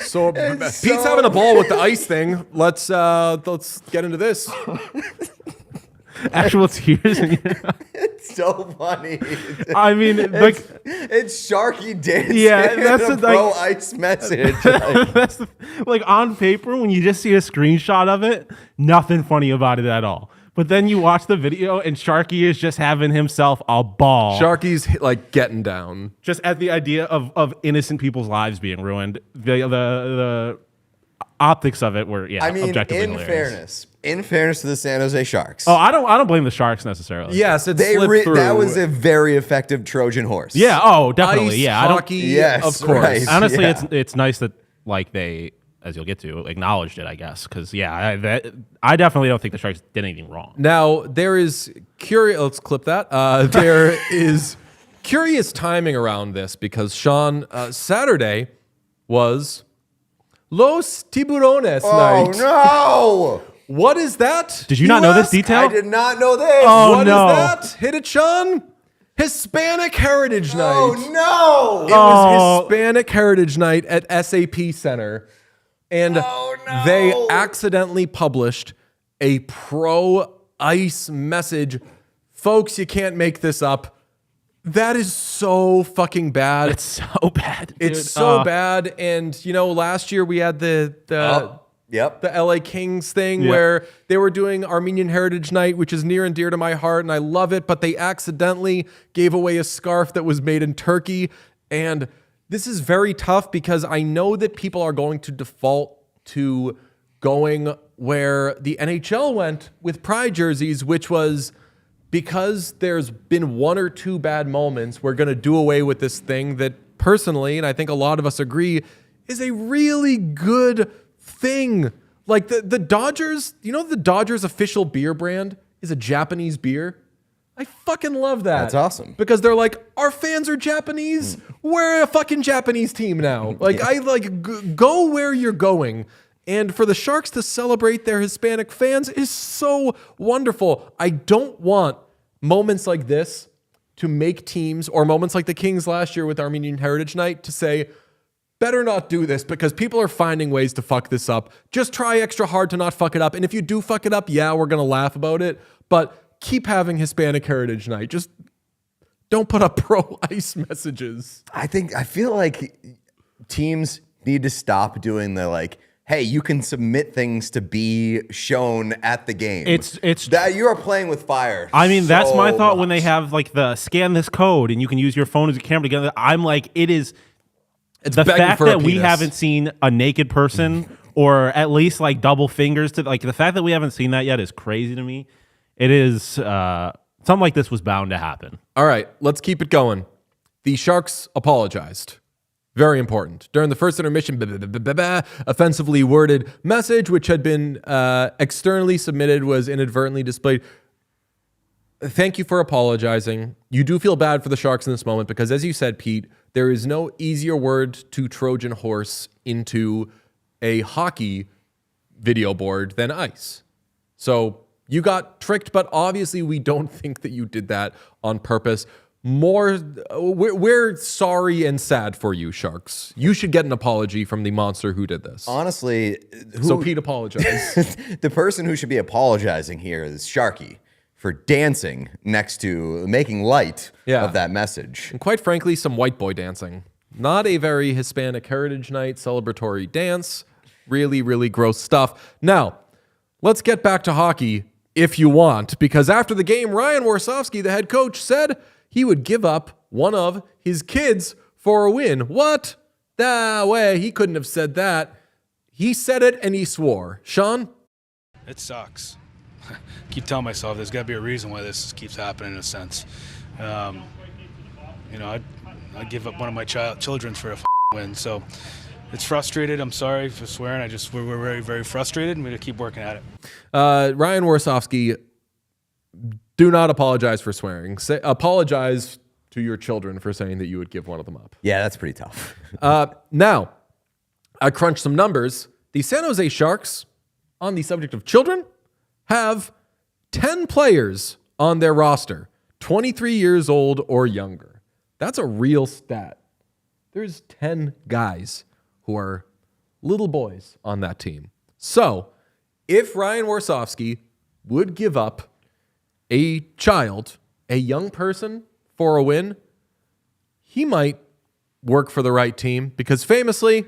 so. Pete's having a ball with the ice thing. Let's get into this. Actual tears. It's so funny. I mean, like, It's Sharky dancing. Yeah, that's a the, like- pro ice message. that's like on paper when you just see a screenshot of it, nothing funny about it at all. But then you watch the video and Sharky is just having himself a ball. Sharky's like getting down. Just at the idea of innocent people's lives being ruined. The optics of it were, I mean, objectively in hilarious. fairness to the San Jose Sharks. Oh, I don't blame the Sharks necessarily. Yes, it slipped through. That was a very effective Trojan horse. Yeah. Oh, definitely. Ice Yeah. hockey, Yes, of course. right. Honestly, Yeah. it's nice that like they, as you'll get to, acknowledged it, I guess. Because I definitely don't think the Sharks did anything wrong. Now there is curious. Let's clip that. There is curious timing around this because Sean, Saturday was Los Tiburones night. Oh, no. What is that? Did you not know this ask? detail? I did not know this. Oh, What is no. that? Hit it, Sean. Hispanic Heritage Night. Oh, no. It was Hispanic Heritage Night at SAP Center. And Oh, no. they accidentally published a pro-ice message. Folks, you can't make this up. That is so fucking bad. It's so bad. It's dude. so bad. And, last year we had the Yep. The LA Kings thing where they were doing Armenian Heritage Night, which is near and dear to my heart, and I love it, but they accidentally gave away a scarf that was made in Turkey. And this is very tough because I know that people are going to default to going where the NHL went with pride jerseys, which was because there's been one or two bad moments, we're going to do away with this thing that personally, and I think a lot of us agree, is a really good thing. Like the Dodgers, the Dodgers official beer brand is a Japanese beer. I fucking love that. That's awesome. Because they're like, our fans are Japanese. We're a fucking Japanese team now. Like, go where you're going. And for the Sharks to celebrate their Hispanic fans is so wonderful. I don't want moments like this to make teams, or moments like the Kings last year with Armenian Heritage Night, to say, better not do this because people are finding ways to fuck this up. Just try extra hard to not fuck it up. And if you do fuck it up, yeah, we're going to laugh about it. But keep having Hispanic Heritage Night. Just don't put up pro-ice messages. I feel like teams need to stop doing the hey, you can submit things to be shown at the game. It's that you are playing with fire. I mean, that's my so thought much. when they have the scan this code and you can use your phone as a camera together. I'm like, it's the fact that we haven't seen a naked person or at least double fingers to the fact that we haven't seen that yet is crazy to me. It is something like this was bound to happen. All right, let's keep it going. The Sharks apologized. Very important. During the first intermission, offensively worded message, which had been externally submitted, was inadvertently displayed. Thank you for apologizing. You do feel bad for the Sharks in this moment because, as you said, Pete, there is no easier word to Trojan horse into a hockey video board than ice. So you got tricked, but obviously we don't think that you did that on purpose. We're sorry and sad for you, Sharks. You should get an apology from the monster who did this. Honestly, so Pete apologized. The person who should be apologizing here is Sharky for dancing next to making light of that message. And quite frankly, some white boy dancing. Not a very Hispanic Heritage Night celebratory dance. Really, really gross stuff. Now, let's get back to hockey if you want, because after the game, Ryan Warsofsky, the head coach, said he would give up one of his kids for a win. What? Nah, way. He couldn't have said that. He said it and he swore. Sean? It sucks. Keep telling myself there's got to be a reason why this keeps happening in a sense. I'd give up one of my children for a win. So it's frustrated. I'm sorry for swearing. We're very, very frustrated, and we're going to keep working at it. Ryan Warsofsky, do not apologize for swearing. Apologize to your children for saying that you would give one of them up. Yeah, that's pretty tough. Now, I crunched some numbers. The San Jose Sharks, on the subject of children, have 10 players on their roster, 23 years old or younger. That's a real stat. There's 10 guys who are little boys on that team. So, if Ryan Warsofsky would give up a child, a young person, for a win, he might work for the right team because famously,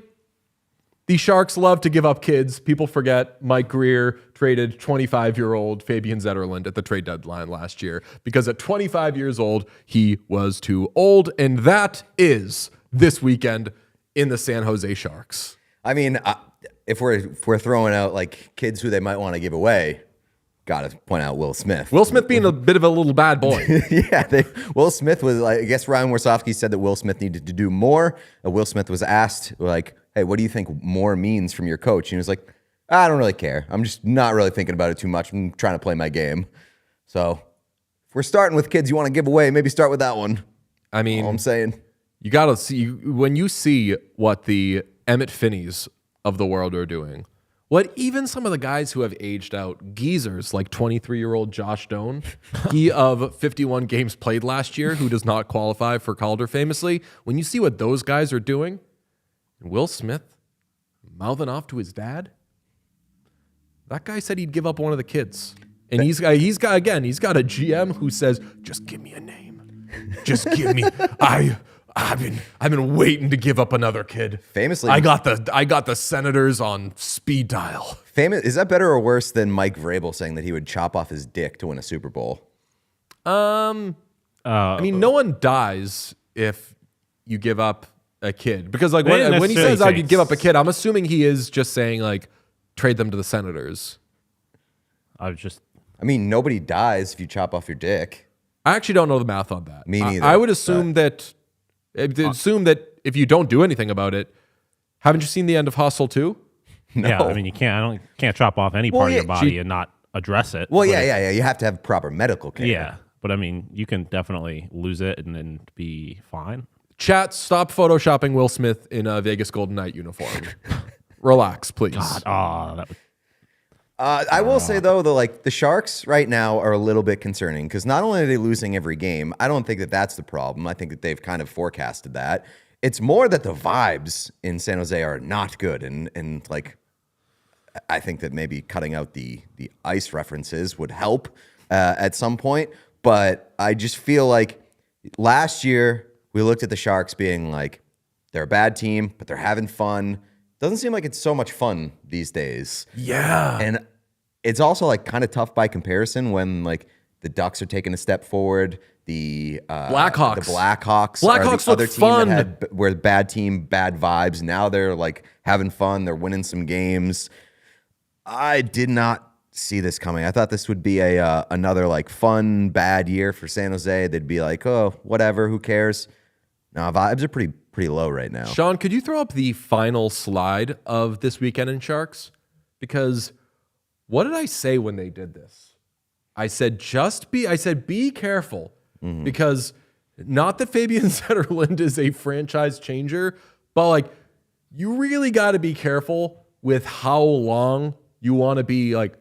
the Sharks love to give up kids. People forget Mike Greer traded 25-year-old Fabian Zetterlund at the trade deadline last year because at 25 years old, he was too old. And that is this weekend in the San Jose Sharks. I mean, if we're throwing out kids who they might want to give away, got to point out Will Smith. Will Smith being a bit of a little bad boy. Yeah, Will Smith was I guess Ryan Warsofsky said that Will Smith needed to do more. Will Smith was asked hey, what do you think more means from your coach? And he was like, I don't really care. I'm just not really thinking about it too much. I'm trying to play my game. So if we're starting with kids you want to give away, maybe start with that one. I mean, all I'm saying. You got to see, when you see what the Emmett Finneys of the world are doing, what even some of the guys who have aged out, geezers like 23-year-old Josh Doan, he of 51 games played last year, who does not qualify for Calder famously, when you see what those guys are doing, Will Smith mouthing off to his dad, that guy said he'd give up one of the kids. And he's got a GM who says, just give me a name. Just give me, I've been waiting to give up another kid. Famously, I got the Senators on speed dial. Is that better or worse than Mike Vrabel saying that he would chop off his dick to win a Super Bowl? I mean, no one dies if you give up a kid, because like when he says I could give up a kid, I'm assuming he is just saying like trade them to the Senators. I mean, nobody dies if you chop off your dick. I actually don't know the math on that. Me neither. I would assume that if you don't do anything about it, haven't you seen the end of Hustle 2? No. Yeah, I mean, you can't chop off any part of your body and not address it. Well, yeah. You have to have proper medical care. Yeah, but I mean, you can definitely lose it and then be fine. Chat, stop photoshopping Will Smith in a Vegas Golden Knight uniform. Relax, please. God, I will say though, the Sharks right now are a little bit concerning because not only are they losing every game, I don't think that that's the problem. I think that they've kind of forecasted that. It's more that the vibes in San Jose are not good, and like I think that maybe cutting out the ice references would help at some point. But I just feel like last year we looked at the Sharks being like they're a bad team, but they're having fun. Doesn't seem like it's so much fun these days. Yeah. And it's also like kind of tough by comparison when like the Ducks are taking a step forward. The Blackhawks. The Blackhawks are the other team fun. that were bad team, bad vibes. Now they're like having fun. They're winning some games. I did not see this coming. I thought this would be another like fun, bad year for San Jose. They'd be like, oh, whatever, who cares? No, vibes are pretty low right now. Sean, could you throw up the final slide of this weekend in Sharks? Because what did I say when they did this? I said be careful, because not that Fabian Zetterlund is a franchise changer, but like you really got to be careful with how long you want to be like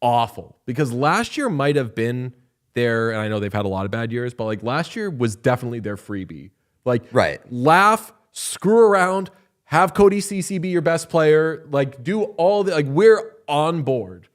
awful, because last year might have been their, and I know they've had a lot of bad years, but like last year was definitely their freebie. Like, right. Laugh, screw around, have Cody Ceci be your best player, like do all the, like we're on board,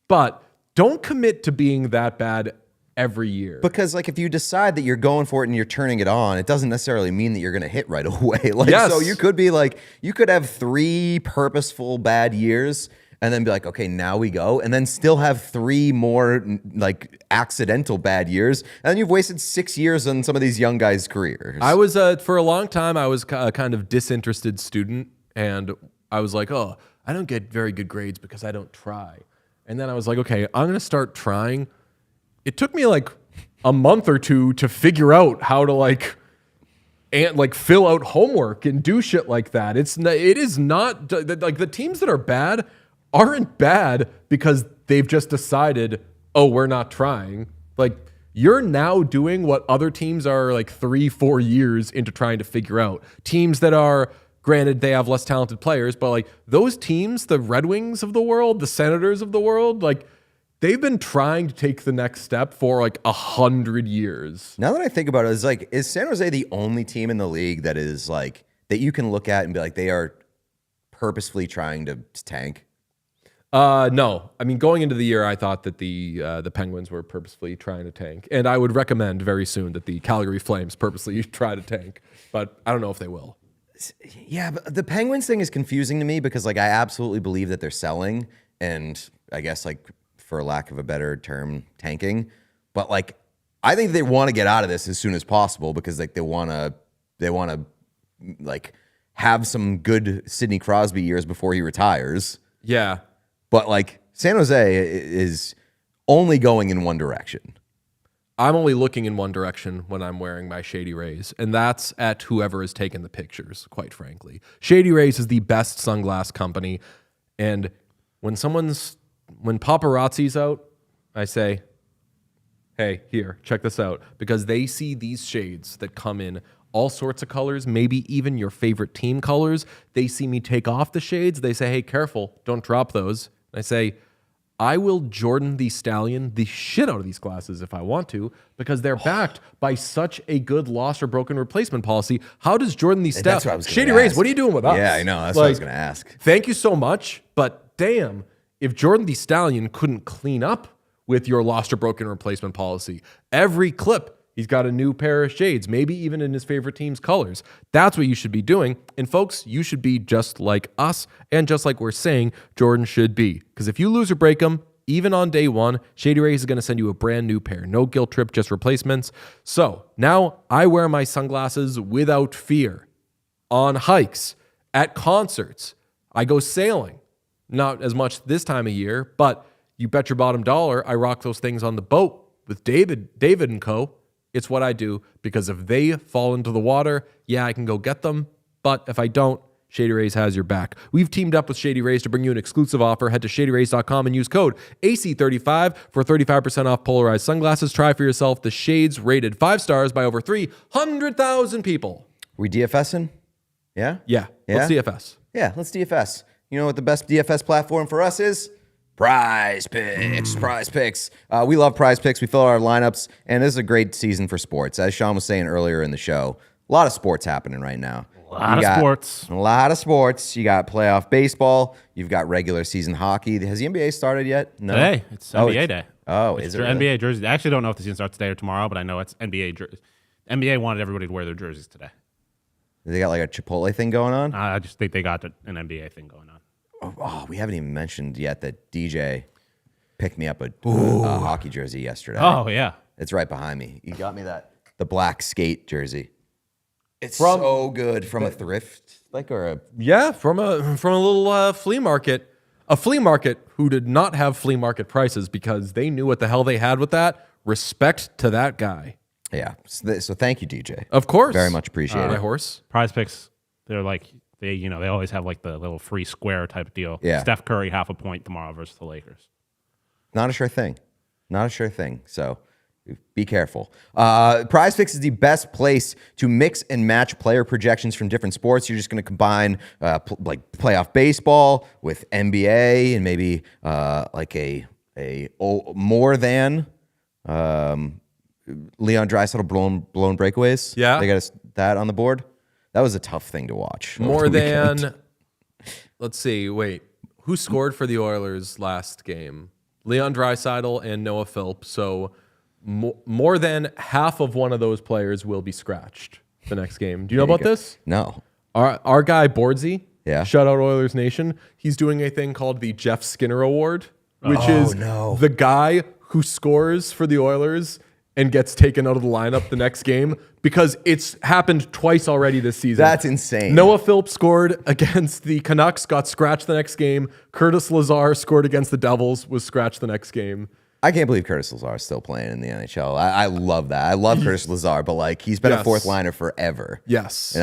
but don't commit to being that bad every year. Because like if you decide that you're going for it and you're turning it on, it doesn't necessarily mean that you're going to hit right away. Like, yes. So you could be like, you could have 3 purposeful bad years and then be like, okay, now we go. And then still have 3 more like accidental bad years. And then you've wasted 6 years on some of these young guys' careers. I was, for a long time, I was a kind of disinterested student. And I was like, oh, I don't get very good grades because I don't try. And then I was like, okay, I'm going to start trying. It took me like a month or 2 to figure out how to like fill out homework and do shit like that. It is not like the teams that are bad aren't bad because they've just decided, oh, we're not trying. Like you're now doing what other teams are like 3-4 years into trying to figure out. Teams that are, granted, they have less talented players, but like those teams, the Red Wings of the world, the Senators of the world, like they've been trying to take the next step for like 100 years. Now that I think about it, is San Jose the only team in the league that is like, that you can look at and be like, they are purposefully trying to tank? No. I mean, going into the year, I thought that the Penguins were purposefully trying to tank. And I would recommend very soon that the Calgary Flames purposely try to tank. But I don't know if they will. Yeah, but the Penguins thing is confusing to me because like I absolutely believe that they're selling and I guess like for lack of a better term, tanking. But like I think they want to get out of this as soon as possible because like they want to like have some good Sidney Crosby years before he retires. Yeah. But like San Jose is only going in one direction. I'm only looking in one direction when I'm wearing my Shady Rays, and that's at whoever has taken the pictures, quite frankly. Shady Rays is the best sunglass company, and when paparazzi's out, I say, hey, here, check this out, because they see these shades that come in all sorts of colors, maybe even your favorite team colors. They see me take off the shades. They say, hey, careful, don't drop those. And I say, I will Jordan the Stallion the shit out of these glasses if I want to, because they're backed by such a good lost or broken replacement policy. How does Jordan the Stallion... Shady Rays, what are you doing with us? Yeah, I know. That's what I was going to ask. Thank you so much, but damn, if Jordan the Stallion couldn't clean up with your lost or broken replacement policy, every clip He's got a new pair of shades, maybe even in his favorite team's colors. That's what you should be doing. And folks, you should be just like us and just like we're saying Jordan should be. Because if you lose or break them, even on day one, Shady Rays is going to send you a brand new pair. No guilt trip, just replacements. So now I wear my sunglasses without fear. On hikes, at concerts, I go sailing. Not as much this time of year, but you bet your bottom dollar I rock those things on the boat with David and co. It's what I do because if they fall into the water, yeah, I can go get them. But if I don't, Shady Rays has your back. We've teamed up with Shady Rays to bring you an exclusive offer. Head to shadyrays.com and use code AC35 for 35% off polarized sunglasses. Try for yourself the shades rated 5 stars by over 300,000 people. We DFSing? Yeah? Yeah. Let's DFS. Yeah, let's DFS. You know what the best DFS platform for us is? Prize Picks. Prize Picks. We love Prize Picks. We fill out our lineups, and this is a great season for sports. As Sean was saying earlier in the show, a lot of sports happening right now. A lot of sports. A lot of sports. You got playoff baseball. You've got regular season hockey. Has the NBA started yet? No. Today. It's NBA day. Oh, it's is it really? NBA jerseys. I actually don't know if the season starts today or tomorrow, but I know it's NBA jerseys. NBA wanted everybody to wear their jerseys today. They got like a Chipotle thing going on? I just think they got an NBA thing going on. Oh, we haven't even mentioned yet that DJ picked me up a hockey jersey yesterday. Oh, yeah. It's right behind me. He got me the black skate jersey. It's so good from a thrift, from a little flea market. A flea market who did not have flea market prices because they knew what the hell they had with that. Respect to that guy. Yeah. So thank you, DJ. Of course. Very much appreciated. My horse. Prize Picks, they're like, they always have like the little free square type deal. Yeah. Steph Curry, half a point tomorrow versus the Lakers. Not a sure thing. So be careful. Prize Picks is the best place to mix and match player projections from different sports. You're just going to combine like playoff baseball with NBA and maybe like a more than Leon Draisaitl blown breakaways. Yeah. They got that on the board. That was a tough thing to watch. More than, let's see, wait. Who scored for the Oilers last game? Leon Draisaitl and Noah Philp. So more than half of one of those players will be scratched the next game. Do you know about this? No. Our guy, Bordsey, yeah. Shout out Oilers Nation, he's doing a thing called the Jeff Skinner Award, which is the guy who scores for the Oilers and gets taken out of the lineup the next game because it's happened twice already this season. That's insane. Noah Philp scored against the Canucks, got scratched the next game. Curtis Lazar scored against the Devils, was scratched the next game. I can't believe Curtis Lazar is still playing in the NHL. I love that. I love Curtis Lazar, but like he's been a fourth liner forever. Yes. And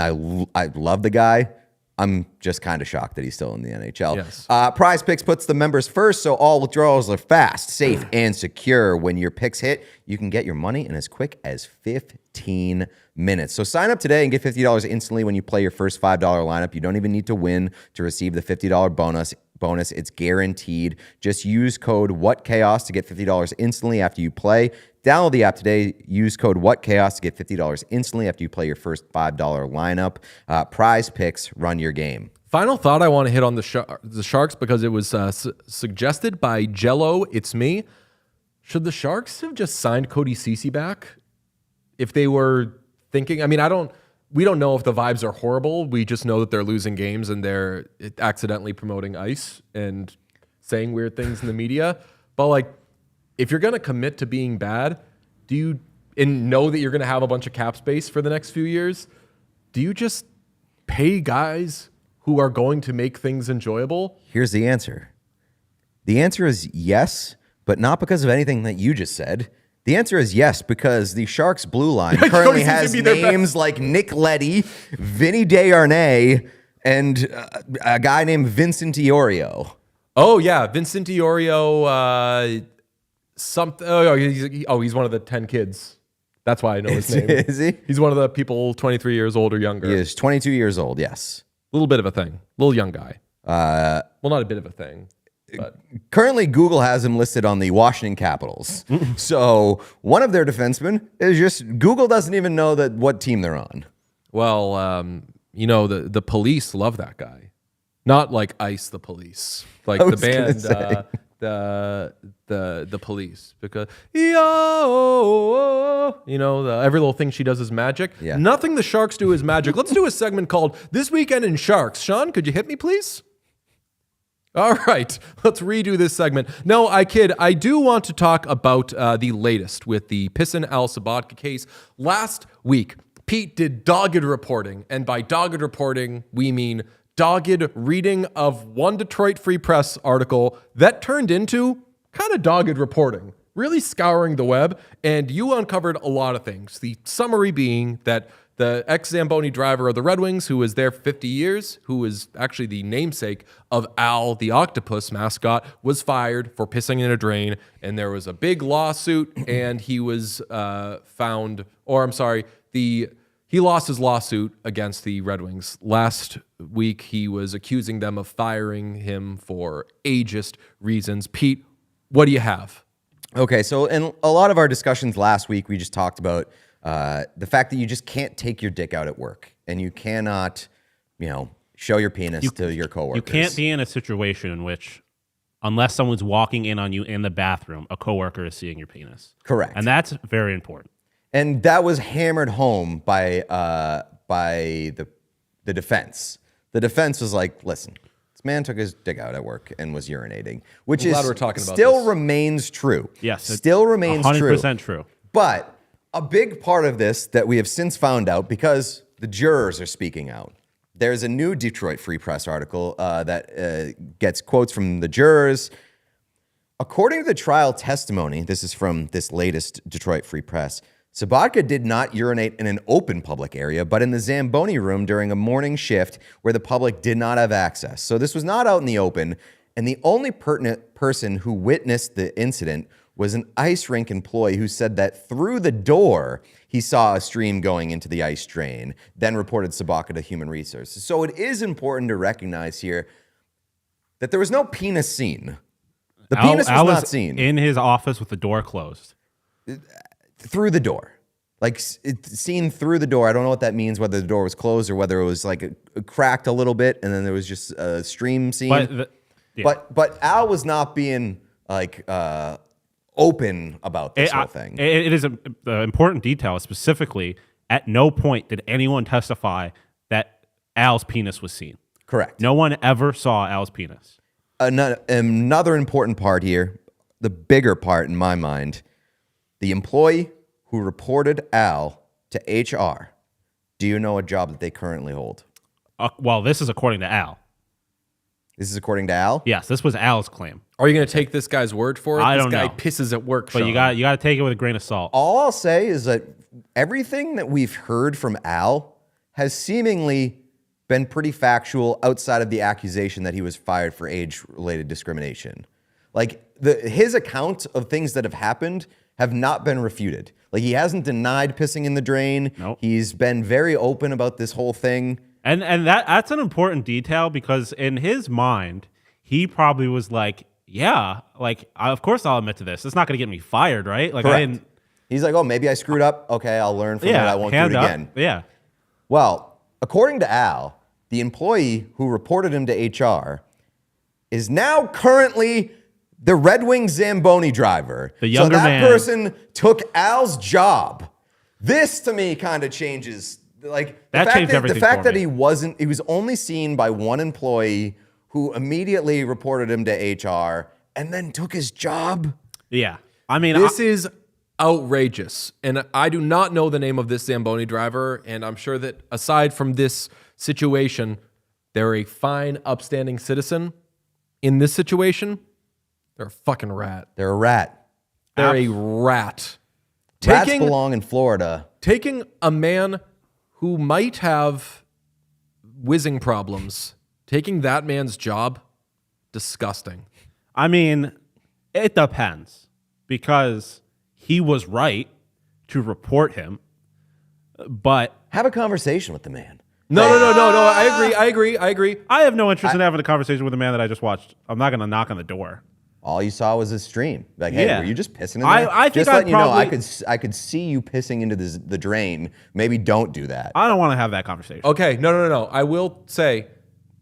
I love the guy. I'm just kind of shocked that he's still in the NHL. Yes. Prize Picks puts the members first, so all withdrawals are fast, safe, and secure. When your picks hit, you can get your money in as quick as 15 minutes. So sign up today and get $50 instantly when you play your first $5 lineup. You don't even need to win to receive the $50 bonus. It's guaranteed. Just use code WhatChaos to get $50 instantly after you play. Download the app today. Use code WhatChaos to get $50 instantly after you play your first $5 lineup. Prize Picks, run your game. Final thought I want to hit on the Sharks because it was suggested by Jello. It's me. Should the Sharks have just signed Cody Ceci back if they were thinking? I mean, we don't know if the vibes are horrible. We just know that they're losing games and they're accidentally promoting ice and saying weird things in the media. But like, if you're going to commit to being bad, and know that you're going to have a bunch of cap space for the next few years, do you just pay guys who are going to make things enjoyable? Here's the answer. The answer is yes, but not because of anything that you just said. The answer is yes, because the Sharks blue line currently has names like Nick Leddy, Vinny Desharnais, and a guy named Vincent Iorio. Oh, yeah. Vincent Iorio, he's one of the 10 kids. That's why I know his name. Is he? He's one of the people 23 years old or younger. He is 22 years old, yes. A little bit of a thing. Little young guy. Well, not a bit of a thing. But currently, Google has him listed on the Washington Capitals. So one of their defensemen is just Google doesn't even know what team they're on. Well, the police love that guy. Not like Ice the Police, like the band. the police because every little thing she does is magic. Yeah. Nothing the Sharks do is magic. Let's do a segment called This Weekend in Sharks. Sean, could you hit me, please? All right, let's redo this segment. No, I kid. I do want to talk about the latest with the Pissin Al Sobotka case. Last week, Pete did dogged reporting, and by dogged reporting, we mean dogged reading of one Detroit Free Press article that turned into kind of dogged reporting, really scouring the web, and you uncovered a lot of things. The summary being that the ex-Zamboni driver of the Red Wings, who was there 50 years, who was actually the namesake of Al, the octopus mascot, was fired for pissing in a drain, and there was a big lawsuit, and he was he lost his lawsuit against the Red Wings. Last week, he was accusing them of firing him for ageist reasons. Pete, what do you have? Okay, so in a lot of our discussions last week, we just talked about the fact that you just can't take your dick out at work, and you cannot, show your penis to your coworkers. You can't be in a situation in which, unless someone's walking in on you in the bathroom, a coworker is seeing your penis. Correct. And that's very important. And that was hammered home by the defense. The defense was like, listen, this man took his dick out at work and was urinating, which I'm glad we're talking about still this. remains true. Yes. Still remains 100% true. But a big part of this that we have since found out, because the jurors are speaking out, there's a new Detroit Free Press article that gets quotes from the jurors. According to the trial testimony, this is from this latest Detroit Free Press, Sobotka did not urinate in an open public area, but in the Zamboni room during a morning shift where the public did not have access. So this was not out in the open, and the only pertinent person who witnessed the incident was an ice rink employee who said that through the door, he saw a stream going into the ice drain, then reported Sobotka to Human Resources. So it is important to recognize here that there was no penis seen. The penis was not seen. In his office with the door closed. Through the door. Like, it's seen through the door. I don't know what that means, whether the door was closed or whether it was like cracked a little bit and then there was just a stream seen. But Al was not being like open about this whole thing. It is an important detail. Specifically, at no point did anyone testify that Al's penis was seen. Correct. No one ever saw Al's penis. Another important part here, the bigger part in my mind, the employee who reported Al to HR, do you know a job that they currently hold? Well, this is according to Al. This is according to Al? Yes, this was Al's claim. Are you going to take this guy's word for it? I don't know. know. This guy pisses at work, But Sean. you got to take it with a grain of salt. All I'll say is that everything that we've heard from Al has seemingly been pretty factual outside of the accusation that he was fired for age-related discrimination. Like, his account of things that have happened have not been refuted. Like, he hasn't denied pissing in the drain. Nope. He's been very open about this whole thing. And that's an important detail because in his mind, he probably was like, yeah, like, of course I'll admit to this. It's not going to get me fired, right? Like, Correct. I didn't. He's like, oh, maybe I screwed up. Okay, I'll learn from it. I won't do it again. Yeah. Well, according to Al, the employee who reported him to HR is now currently the Red Wings Zamboni driver. The younger man. So that person took Al's job. This to me kind of changes, like, That changed everything the fact for that me. he was only seen by one employee who immediately reported him to HR and then took his job. Yeah. I mean, This is outrageous. And I do not know the name of this Zamboni driver. And I'm sure that aside from this situation, they're a fine, upstanding citizen. In this situation, they're a fucking rat. They're a rat. They're a rat. Rats belong in Florida. Taking a man who might have whizzing problems, taking that man's job, disgusting. I mean, it depends because he was right to report him, but Have a conversation with the man. No. I agree. I have no interest in having a conversation with a man that I just watched. I'm not going to knock on the door. All you saw was his stream. Like, hey, Yeah. were you just pissing in there? I think just I'd letting you know, probably- I could see you pissing into the drain. Maybe don't do that. I don't want to have that conversation. Okay, no. I will say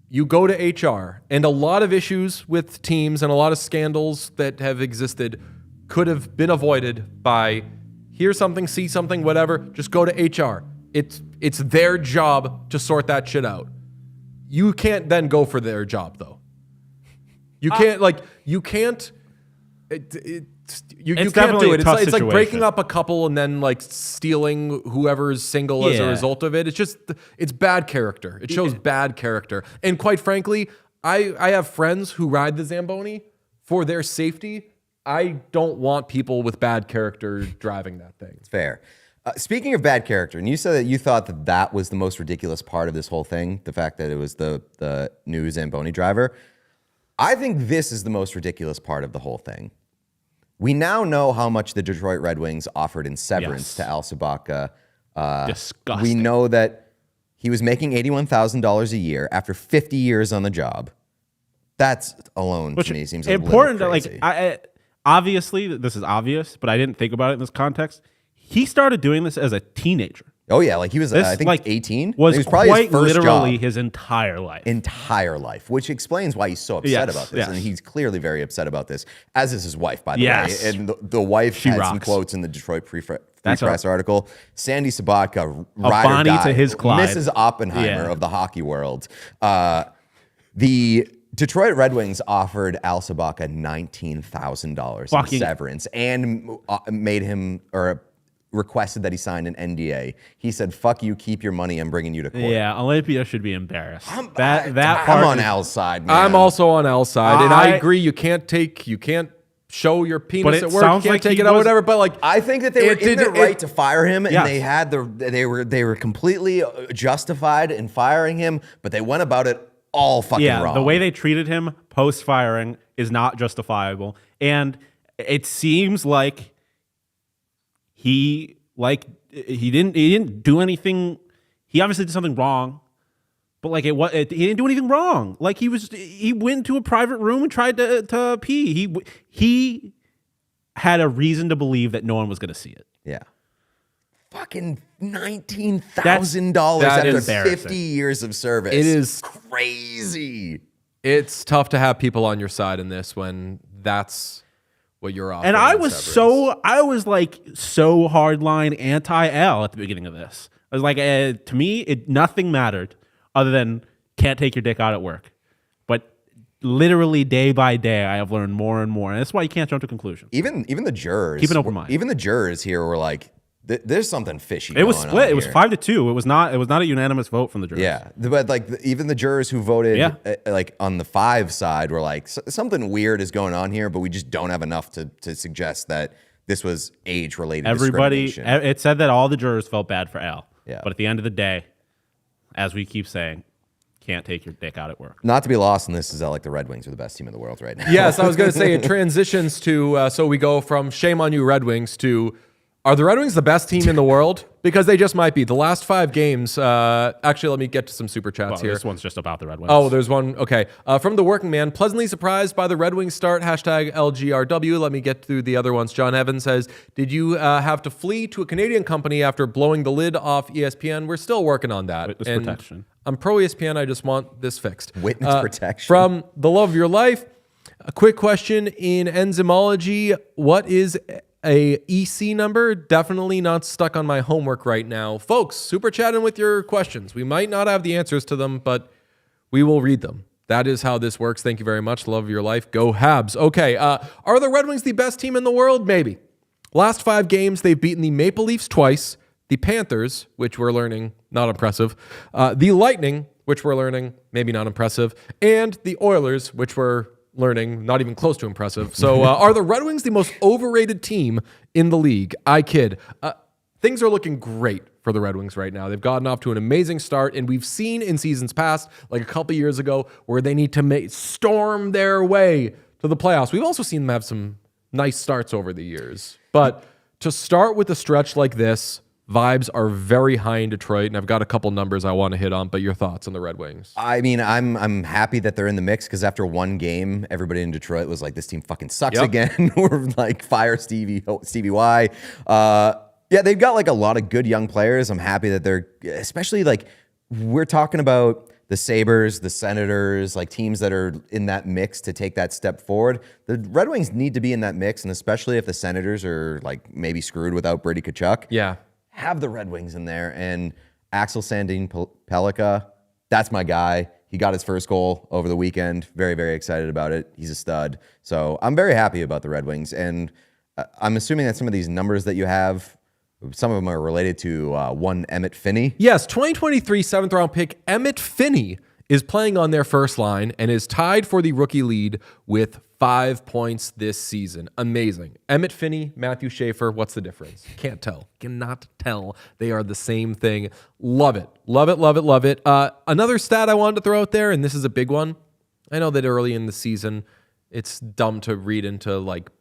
you go to HR, and a lot of issues with teams and a lot of scandals that have existed could have been avoided by hear something, see something, whatever. Just go to HR. It's their job to sort that shit out. You can't then go for their job though. You can't you can't do it. It's like breaking up a couple and then like stealing whoever's single as a result of it. It's bad character. It shows bad character. And quite frankly, I have friends who ride the Zamboni for their safety. I don't want people with bad character driving that thing. It's fair. Speaking of bad character, and you said that you thought that was the most ridiculous part of this whole thing, the fact that it was the new Zamboni driver. I think this is the most ridiculous part of the whole thing. We now know how much the Detroit Red Wings offered in severance to Al Sobotka. Disgusting. We know that he was making $81,000 a year after 50 years on the job. That's alone to me seems important. A little crazy. Obviously, this is obvious, but I didn't think about it in this context. He started doing this as a teenager. Oh yeah, like he was, I think, 18. Was it was probably quite his first literally job. his entire life. Which explains why he's so upset about this. Yes. And he's clearly very upset about this, as is his wife, by the Yes. way. And the wife She had rocks. some quotes in the Detroit Free That's Press article. Sandy Sobotka, A ride or Bonnie die, to his Clyde. Mrs. Oppenheimer of the hockey world. The Detroit Red Wings offered Al Sobotka $19,000 in severance and made him, or requested that he signed an NDA. He said, "Fuck you, keep your money. I'm bringing you to court." Yeah, Olympia should be embarrassed. I'm part on Al's side, man. I'm also on Al's side, and I agree. You can't show your penis at work. You can't take it out, whatever. But like, I think that they were in their right to fire him, and Yes. they were completely justified in firing him, but they went about it all fucking wrong. The way they treated him post firing is not justifiable, and it seems like he didn't do anything. He obviously did something wrong, but like he didn't do anything wrong. Like he went to a private room and tried to pee. He had a reason to believe that no one was going to see it. Yeah. Fucking $19,000 after 50 years of service. It is crazy. It's tough to have people on your side in this when that's what you're offering. And I was so hardline anti-L at the beginning of this. I was like, to me, nothing mattered other than can't take your dick out at work. But literally day by day, I have learned more and more, and that's why you can't jump to conclusions. Even the jurors, keep an open mind. Even the jurors here were like, "There's something fishy." It was split. It was 5-2. It was not a unanimous vote from the jurors. Yeah, but like even the jurors who voted like on the 5 side were like, something weird is going on here, but we just don't have enough to suggest that this was age-related discrimination. It said that all the jurors felt bad for Al. Yeah. But at the end of the day, as we keep saying, can't take your dick out at work. Not to be lost in this is that like the Red Wings are the best team in the world right now. Yes, I was going to say it transitions to, so we go from shame on you Red Wings to, are the Red Wings the best team in the world? Because they just might be. The last 5 games, actually, let me get to some super chats here. This one's just about the Red Wings. Oh, there's one. Okay. From the Working Man, pleasantly surprised by the Red Wings start, #LGRW. Let me get through the other ones. John Evans says, did you have to flee to a Canadian company after blowing the lid off ESPN? We're still working on that. Witness and protection. I'm pro ESPN. I just want this fixed. Witness protection. From The Love of Your Life, a quick question in enzymology. What is a EC number? Definitely not stuck on my homework right now. Folks, super chatting with your questions. We might not have the answers to them, but we will read them. That is how this works. Thank you very much. Love of your life. Go Habs. Okay, are the Red Wings the best team in the world? Maybe. Last 5 games, they've beaten the Maple Leafs twice, the Panthers, which we're learning, not impressive, the Lightning, which we're learning, maybe not impressive, and the Oilers, which we're learning, not even close to impressive. So are the Red Wings the most overrated team in the league? I kid. Things are looking great for the Red Wings right now. They've gotten off to an amazing start, and we've seen in seasons past, like a couple years ago, where they need to storm their way to the playoffs. We've also seen them have some nice starts over the years. But to start with a stretch like this, vibes are very high in Detroit, and I've got a couple numbers I want to hit on, but your thoughts on the Red Wings? I mean, I'm happy that they're in the mix because after one game, everybody in Detroit was like, this team fucking sucks again. We're like, fire Stevie Y. Yeah, they've got like a lot of good young players. I'm happy that they're, especially like, we're talking about the Sabres, the Senators, like teams that are in that mix to take that step forward. The Red Wings need to be in that mix, and especially if the Senators are like maybe screwed without Brady Tkachuk. Yeah. Have the Red Wings in there. And Axel Sandin-Pellikka, that's my guy. He got his first goal over the weekend. Very, very excited about it. He's a stud. So I'm very happy about the Red Wings. And I'm assuming that some of these numbers that you have, some of them are related to one Emmett Finney. Yes, 2023 7th round pick Emmett Finney is playing on their first line and is tied for the rookie lead with 5 points this season. Amazing. Emmett Finney, Matthew Schaefer, what's the difference? Can't tell. Cannot tell. They are the same thing. Love it. Love it, love it, love it. Another stat I wanted to throw out there, and this is a big one. I know that early in the season, it's dumb to read into like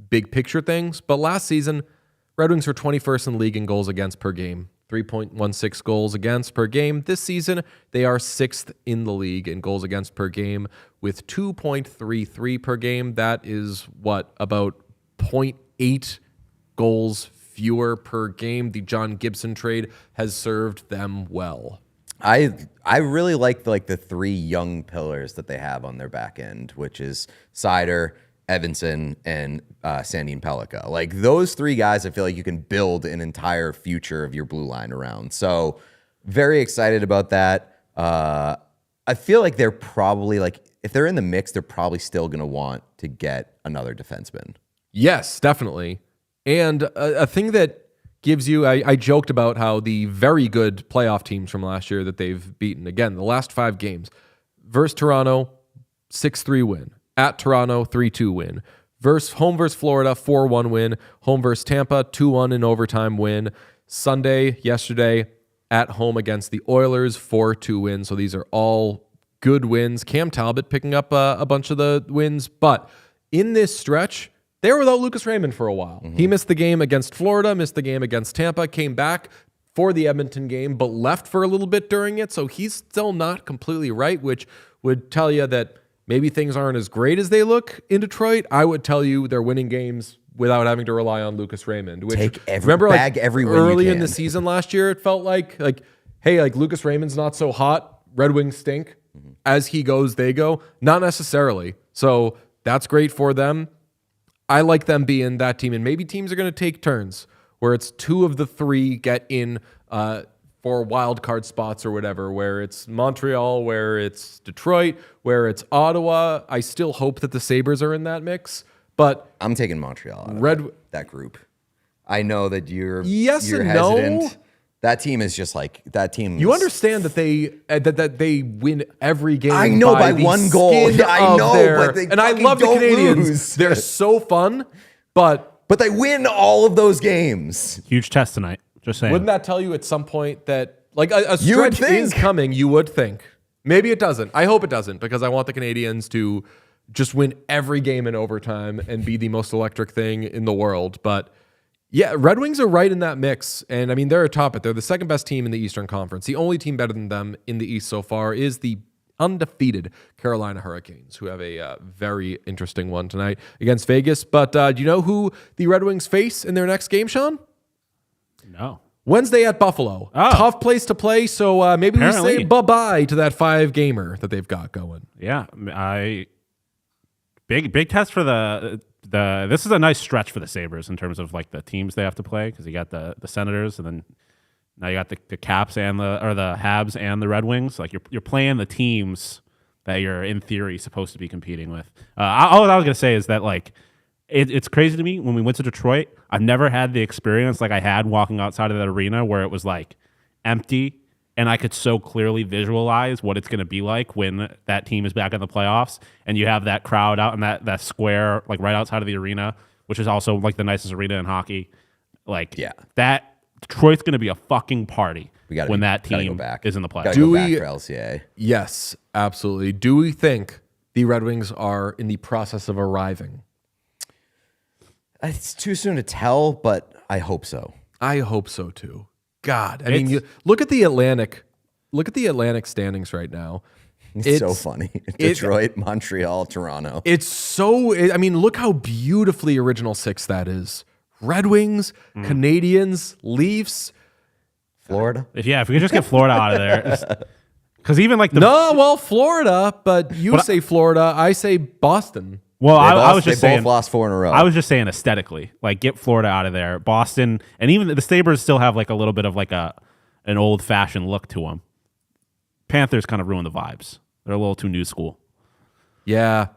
big picture things, but last season, Red Wings were 21st in the league in goals against per game. 3.16 goals against per game. This season, they are 6th in the league in goals against per game with 2.33 per game. That is what, about 0.8 goals fewer per game. The John Gibson trade has served them well. I really like the three young pillars that they have on their back end, which is Seider, Evanson, and Sandin-Pellikka. Like those three guys, I feel like you can build an entire future of your blue line around. So very excited about that. I feel like they're probably like, if they're in the mix, they're probably still going to want to get another defenseman. Yes, definitely. And a thing that gives you, I joked about how the very good playoff teams from last year that they've beaten, again, the last 5 games, versus Toronto, 6-3 win. At Toronto, 3-2 win. Home versus Florida, 4-1 win. Home versus Tampa, 2-1 in overtime win. Sunday, yesterday, at home against the Oilers, 4-2 win. So these are all good wins. Cam Talbot picking up a bunch of the wins. But in this stretch, they were without Lucas Raymond for a while. Mm-hmm. He missed the game against Florida, missed the game against Tampa, came back for the Edmonton game, but left for a little bit during it. So he's still not completely right, which would tell you that maybe things aren't as great as they look in Detroit. I would tell you they're winning games without having to rely on Lucas Raymond. Which, take every bag every win early you in the season last year, it felt like hey, like Lucas Raymond's not so hot. Red Wings stink. Mm-hmm. As he goes, they go. Not necessarily. So that's great for them. I like them being that team, and maybe teams are going to take turns where it's 2 of the 3 get in for wild card spots or whatever, where it's Montreal, where it's Detroit, where it's Ottawa. I still hope that the Sabres are in that mix, but I'm taking Montreal out of that group. I know that you're hesitant. No. That team is just like that team. You understand that they win every game. I know by 1 goal. I know, but they I love the Canadiens. Lose. They're so fun, but they win all of those games. Huge test tonight. Just saying. Wouldn't that tell you at some point that like a stretch is coming? You would think. Maybe it doesn't. I hope it doesn't, because I want the Canadiens to just win every game in overtime and be the most electric thing in the world. But yeah, Red Wings are right in that mix. And I mean, they're atop it. They're the second best team in the Eastern Conference. The only team better than them in the East so far is the undefeated Carolina Hurricanes, who have a very interesting one tonight against Vegas. But do you know who the Red Wings face in their next game, Sean? No. Wednesday at Buffalo. Oh. Tough place to play, so maybe we say bye-bye to that 5-gamer that they've got going. Yeah, big test for the this is a nice stretch for the Sabres in terms of like the teams they have to play, because you got the Senators, and then now you got the Caps and the Habs and the Red Wings. Like you're playing the teams that you're in theory supposed to be competing with. All I was gonna say is that like it's crazy to me when we went to Detroit. I've never had the experience like I had walking outside of that arena where it was like empty, and I could so clearly visualize what it's going to be like when that team is back in the playoffs, and you have that crowd out in that square, like right outside of the arena, which is also like the nicest arena in hockey. Like, yeah, that Detroit's going to be a fucking party when that team is in the playoffs. Do we back for LCA? Yes, absolutely. Do we think the Red Wings are in the process of arriving? It's too soon to tell, but I hope so. I hope so too. God, I mean, look at the Atlantic standings right now. It's so funny. Detroit, Montreal, Toronto. It's so. I mean, look how beautifully original 6 that is. Red Wings, Canadiens, Leafs, Florida. If we could just get Florida out of there. Because even like Florida, but you say Florida, I say Boston. Well, I was just saying both lost 4 in a row. I was just saying aesthetically, like get Florida out of there. Boston, and even the Sabres still have like a little bit of like an old fashioned look to them. Panthers kind of ruin the vibes. They're a little too new school. Yeah,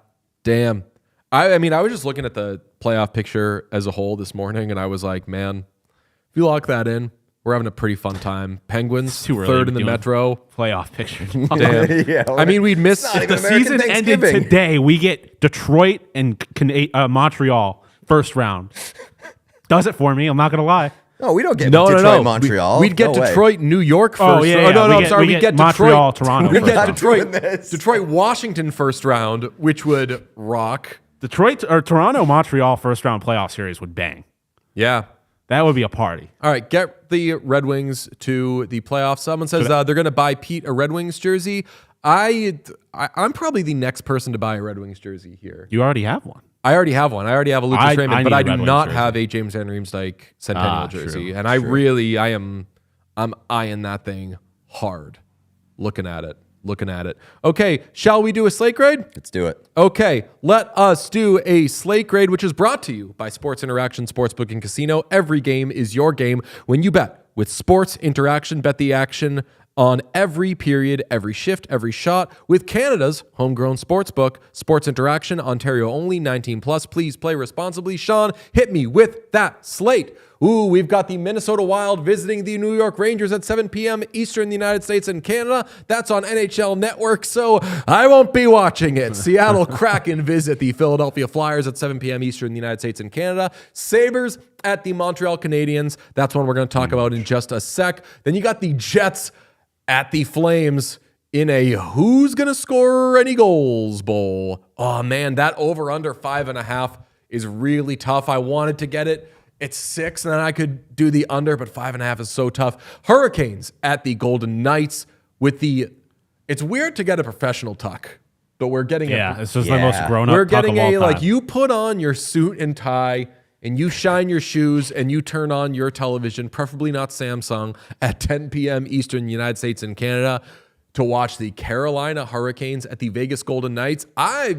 damn. I mean, I was just looking at the playoff picture as a whole this morning, and I was like, man, if you lock that in, we're having a pretty fun time. Penguins, too early third in the Metro. Playoff picture. Damn. Yeah, I mean, we'd miss not If the even American season ended Thanksgiving. today, we get Detroit and Montreal first round. Does it for me. I'm not going to lie. No, we don't get No, Detroit, no, no. We'll We'd get no way. Detroit, New York first. Oh, yeah, no, yeah. I'm sorry. We'd get Montreal, Detroit, Toronto We'd first get round. Doing this. Detroit, Washington first round, which would rock. Detroit or Toronto, Montreal first round playoff series would bang. Yeah. That would be a party. All right, get the Red Wings to the playoffs. Someone says they're going to buy Pete a Red Wings jersey. I'm probably the next person to buy a Red Wings jersey here. You already have one. I already have one. I already have a Lucas I Raymond, but need I a do Red Wings not jersey. have a James Van Riemsdyk Centennial jersey. True, And I'm eyeing that thing hard. Looking at it. Okay, shall we do a slate grade? Let's do it. Okay, let us do a slate grade, which is brought to you by Sports Interaction Sportsbook and Casino. Every game is your game when you bet with Sports Interaction. Bet the action on every period, every shift, every shot with Canada's homegrown sportsbook. Sports Interaction, Ontario only, 19 plus. Please play responsibly. Sean, hit me with that slate. Ooh, we've got the Minnesota Wild visiting the New York Rangers at 7 p.m. Eastern, the United States and Canada. That's on NHL Network, so I won't be watching it. Seattle Kraken visit the Philadelphia Flyers at 7 p.m. Eastern, the United States and Canada. Sabres at the Montreal Canadiens. That's one we're going to talk about in just a sec. Then you got the Jets at the Flames in a who's going to score any goals bowl. Oh, man, that over-under 5.5 is really tough. I wanted to get it. It's 6, and then I could do the under, but 5.5 is so tough. Hurricanes at the Golden Knights with the... It's weird to get a professional tuck, but we're getting It's just the most grown-up We're tuck getting of all time. like, you put on your suit and tie, and you shine your shoes, and you turn on your television, preferably not Samsung, at 10 p.m. Eastern, United States and Canada, to watch the Carolina Hurricanes at the Vegas Golden Knights. I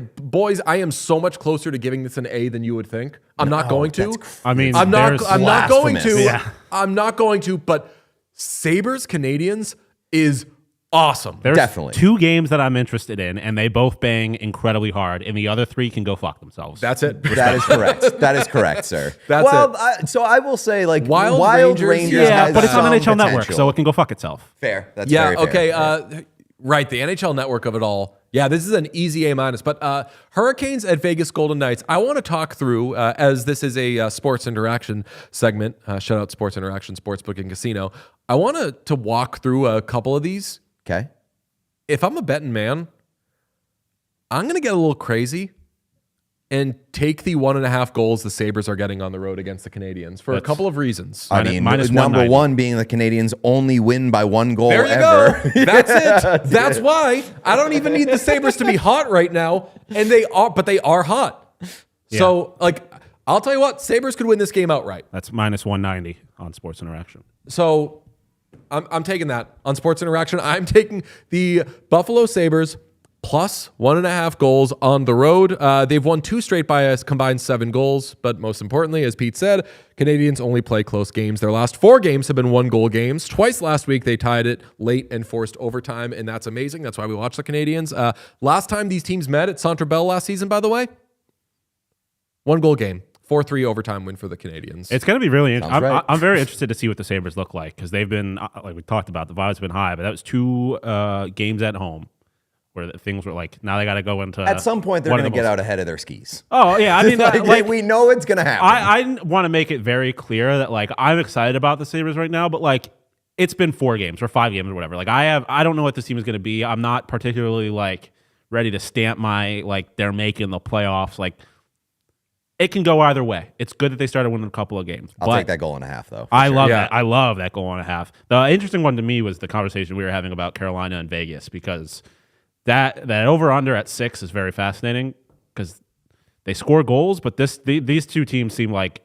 am so much closer to giving this an A than you would think. I'm not going to. I mean, I'm not going to. blasphemous. I'm not going to, but Sabres Canadiens is awesome. There's Definitely. 2 games that I'm interested in, and they both bang incredibly hard, and the other 3 can go fuck themselves. That's it. That is correct. That is correct, sir. That's it. So I will say, like, Wild Rangers Rangers yeah, has but it's on some NHL Network, potential. so it can go fuck itself. Fair. That's Yeah, very fair. okay. Yeah. Right, the NHL Network of it all. Yeah, this is an easy A-. But Hurricanes at Vegas Golden Knights, I want to talk through, as this is a Sports Interaction segment. Shout out Sports Interaction, Sportsbook and Casino. I want to walk through a couple of these. Okay. If I'm a betting man, I'm going to get a little crazy and take the 1.5 goals the Sabres are getting on the road against the Canadiens for a couple of reasons. I mean, minus number 190. one being the Canadians only win by 1 goal There you ever. go. That's it. That's why I don't even need the Sabres to be hot right now, and they are hot. So, like, I'll tell you what, Sabres could win this game outright. That's minus 190 on Sports Interaction. So, I'm taking that on Sports Interaction. I'm taking the Buffalo Sabres plus 1.5 goals on the road. They've won 2 straight by a combined 7 goals. But most importantly, as Pete said, Canadians only play close games. Their last 4 games have been 1-goal games. Twice last week, they tied it late and forced overtime, and that's amazing. That's why we watch the Canadians. Last time these teams met at Centre Bell last season, by the way, 1-goal game. 4-3 overtime win for the Canadians. It's going to be really interesting. right. I'm very interested to see what the Sabres look like because they've been, like we talked about, the vibe's been high, but that was 2 games at home where things were like, now they got to go into. At some point, they're one going of to the get most- out ahead of their skis. Oh, yeah. I mean, like, we know it's going to happen. I want to make it very clear that, like, I'm excited about the Sabres right now, but, like, it's been 4 games or 5 games or whatever. Like, I don't know what this team is going to be. I'm not particularly, like, ready to stamp my, like, they're making the playoffs. Like, it can go either way. It's good that they started winning a couple of games. I'll take that 1.5, though. I love Yeah. that. I love that goal and a half. The interesting one to me was the conversation we were having about Carolina and Vegas because that over-under at 6 is very fascinating because they score goals, but these 2 teams seem like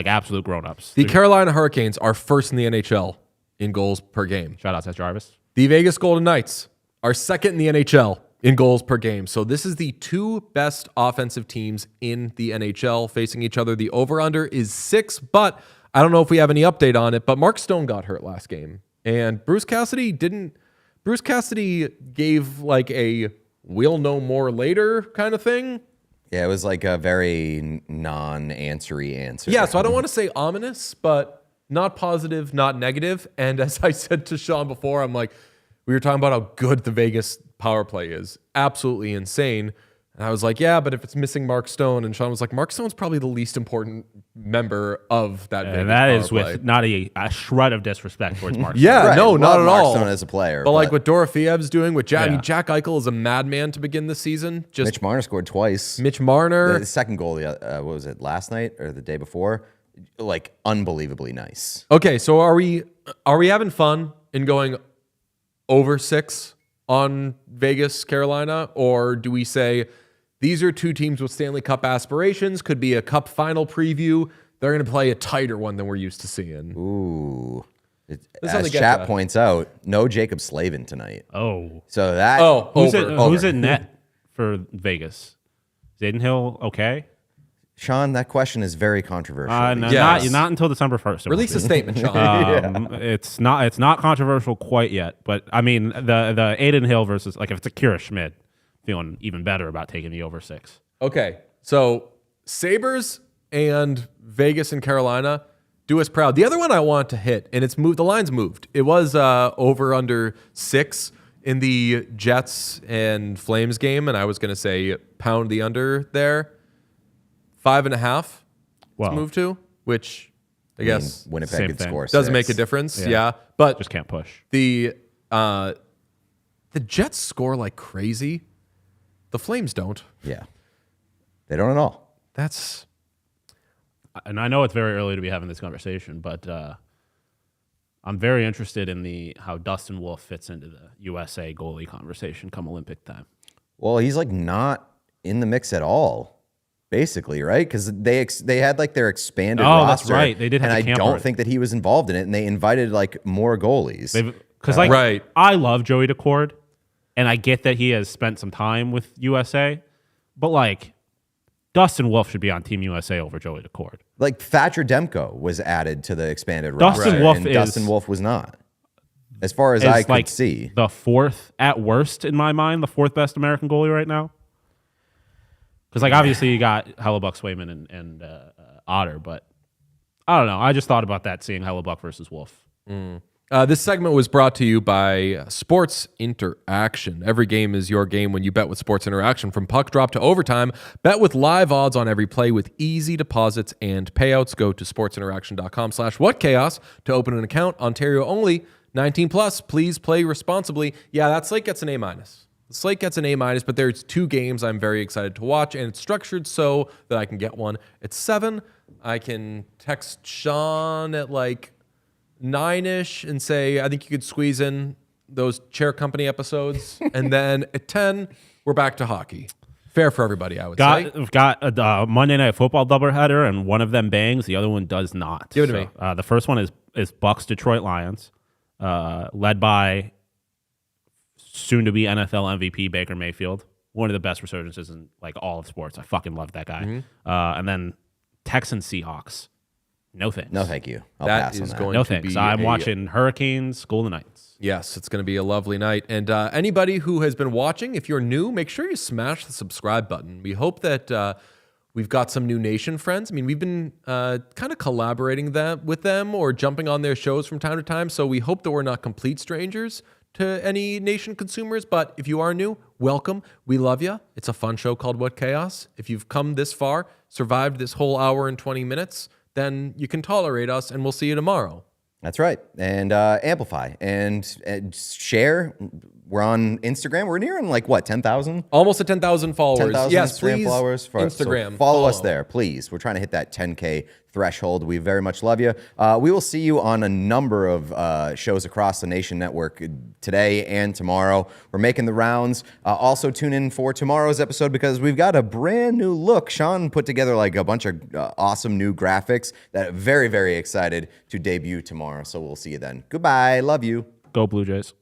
absolute grown-ups. The Carolina Hurricanes are first in the NHL in goals per game. Shout out to Jarvis. The Vegas Golden Knights are second in the NHL in goals per game. So this is the two best offensive teams in the NHL facing each other. The over-under is 6, but I don't know if we have any update on it, but Mark Stone got hurt last game. And Bruce Cassidy gave like a we'll know more later kind of thing. Yeah, it was like a very non-answery answer. Yeah, so I don't want to say ominous, but not positive, not negative. And as I said to Sean before, I'm like, we were talking about how good the Vegas power play is. Absolutely insane. And I was like, yeah, but if it's missing Mark Stone, and Sean was like, Mark Stone's probably the least important member of that Vegas And that power is play. with not a shred of disrespect towards Mark. Yeah, Right, no, love not at Mark all. Stone as a player, but like what Dorofiev's doing with Jack, I Yeah. mean, Jack Eichel is a madman to begin the season. Just Mitch Marner scored twice. Mitch Marner. The second goal, what was it, last night or the day before? Like unbelievably nice. Okay, so are we having fun in going over 6 on Vegas, Carolina, or do we say these are two teams with Stanley Cup aspirations? Could be a Cup final preview. They're going to play a tighter one than we're used to seeing. Ooh. Is how they As get chat that. points out, no Jacob Slavin tonight. Oh. So that Who's over. in net for Vegas? Is Aiden Hill okay? Sean, that question is very controversial. No, Yes. not until December 1st. Release a statement, Sean. It's not controversial quite yet, but I mean the Aiden Hill versus like if it's Akira Schmid, feeling even better about taking the over 6. Okay, so Sabres and Vegas and Carolina do us proud. The other one I want to hit, and it's moved. The line's moved. It was over under 6 in the Jets and Flames game, and I was going to say pound the under there. 5.5. Well, It's moved to, which I guess Winnipeg Same could thing. score doesn't make a 6. difference. Yeah, but just can't push. the Jets score like crazy. The Flames don't. Yeah. They don't at all. That's And I know it's very early to be having this conversation, but I'm very interested in how Dustin Wolf fits into the USA goalie conversation come Olympic time. Well, he's like not in the mix at all, basically, right? Because they had like their expanded roster. That's right. They did have and the I camper. don't think that he was involved in it, and they invited like more goalies. Because like Right. I love Joey Decord, and I get that he has spent some time with USA, but like Dustin Wolf should be on Team USA over Joey Decord. Like Thatcher Demko was added to the expanded Dustin roster, Wolf and is- Dustin Wolf was not, as far as I could see. The fourth, at worst in my mind, the fourth best American goalie right now. Because like obviously you got Hellebuck, Swayman, and Otter, but I don't know. I just thought about that seeing Hellebuck versus Wolf. This segment was brought to you by Sports Interaction. Every game is your game when you bet with Sports Interaction. From puck drop to overtime, bet with live odds on every play with easy deposits and payouts. Go to sportsinteraction.com/whatchaos to open an account. Ontario only, 19 plus. Please play responsibly. Yeah, that slate gets an A-. The slate gets an A-, but there's 2 games I'm very excited to watch, and it's structured so that I can get one at 7. I can text Sean at like 9-ish and say, I think you could squeeze in those Chair Company episodes. And then at 10, we're back to hockey. Fair for everybody, I would say. We've got a Monday Night Football doubleheader, and one of them bangs, the other one does not. Give it to me. The first one is Bucks Detroit Lions, led by soon-to-be NFL MVP Baker Mayfield. One of the best resurgences in like all of sports. I fucking love that guy. Mm-hmm. And then Texans Seahawks. No thanks. No, thank you. I'll That pass on is that. going No to thanks. be I'm a- watching Hurricanes, Golden Knights. Yes, it's going to be a lovely night. And anybody who has been watching, if you're new, make sure you smash the subscribe button. We hope that we've got some new Nation friends. I mean, we've been kind of collaborating with them or jumping on their shows from time to time. So we hope that we're not complete strangers to any Nation consumers. But if you are new, welcome. We love you. It's a fun show called What Chaos. If you've come this far, survived this whole hour and 20 minutes, then you can tolerate us, and we'll see you tomorrow. That's right. And amplify and share. We're on Instagram. We're nearing like what, 10,000? Almost at 10,000 followers. 10,000 Yes, Instagram please. followers. Instagram. So follow us there, please. We're trying to hit that 10K threshold. We very much love you. We will see you on a number of shows across the Nation Network today and tomorrow. We're making the rounds. Also tune in for tomorrow's episode because we've got a brand new look. Sean put together like a bunch of awesome new graphics that very, very excited to debut tomorrow. So we'll see you then. Goodbye. Love you. Go Blue Jays.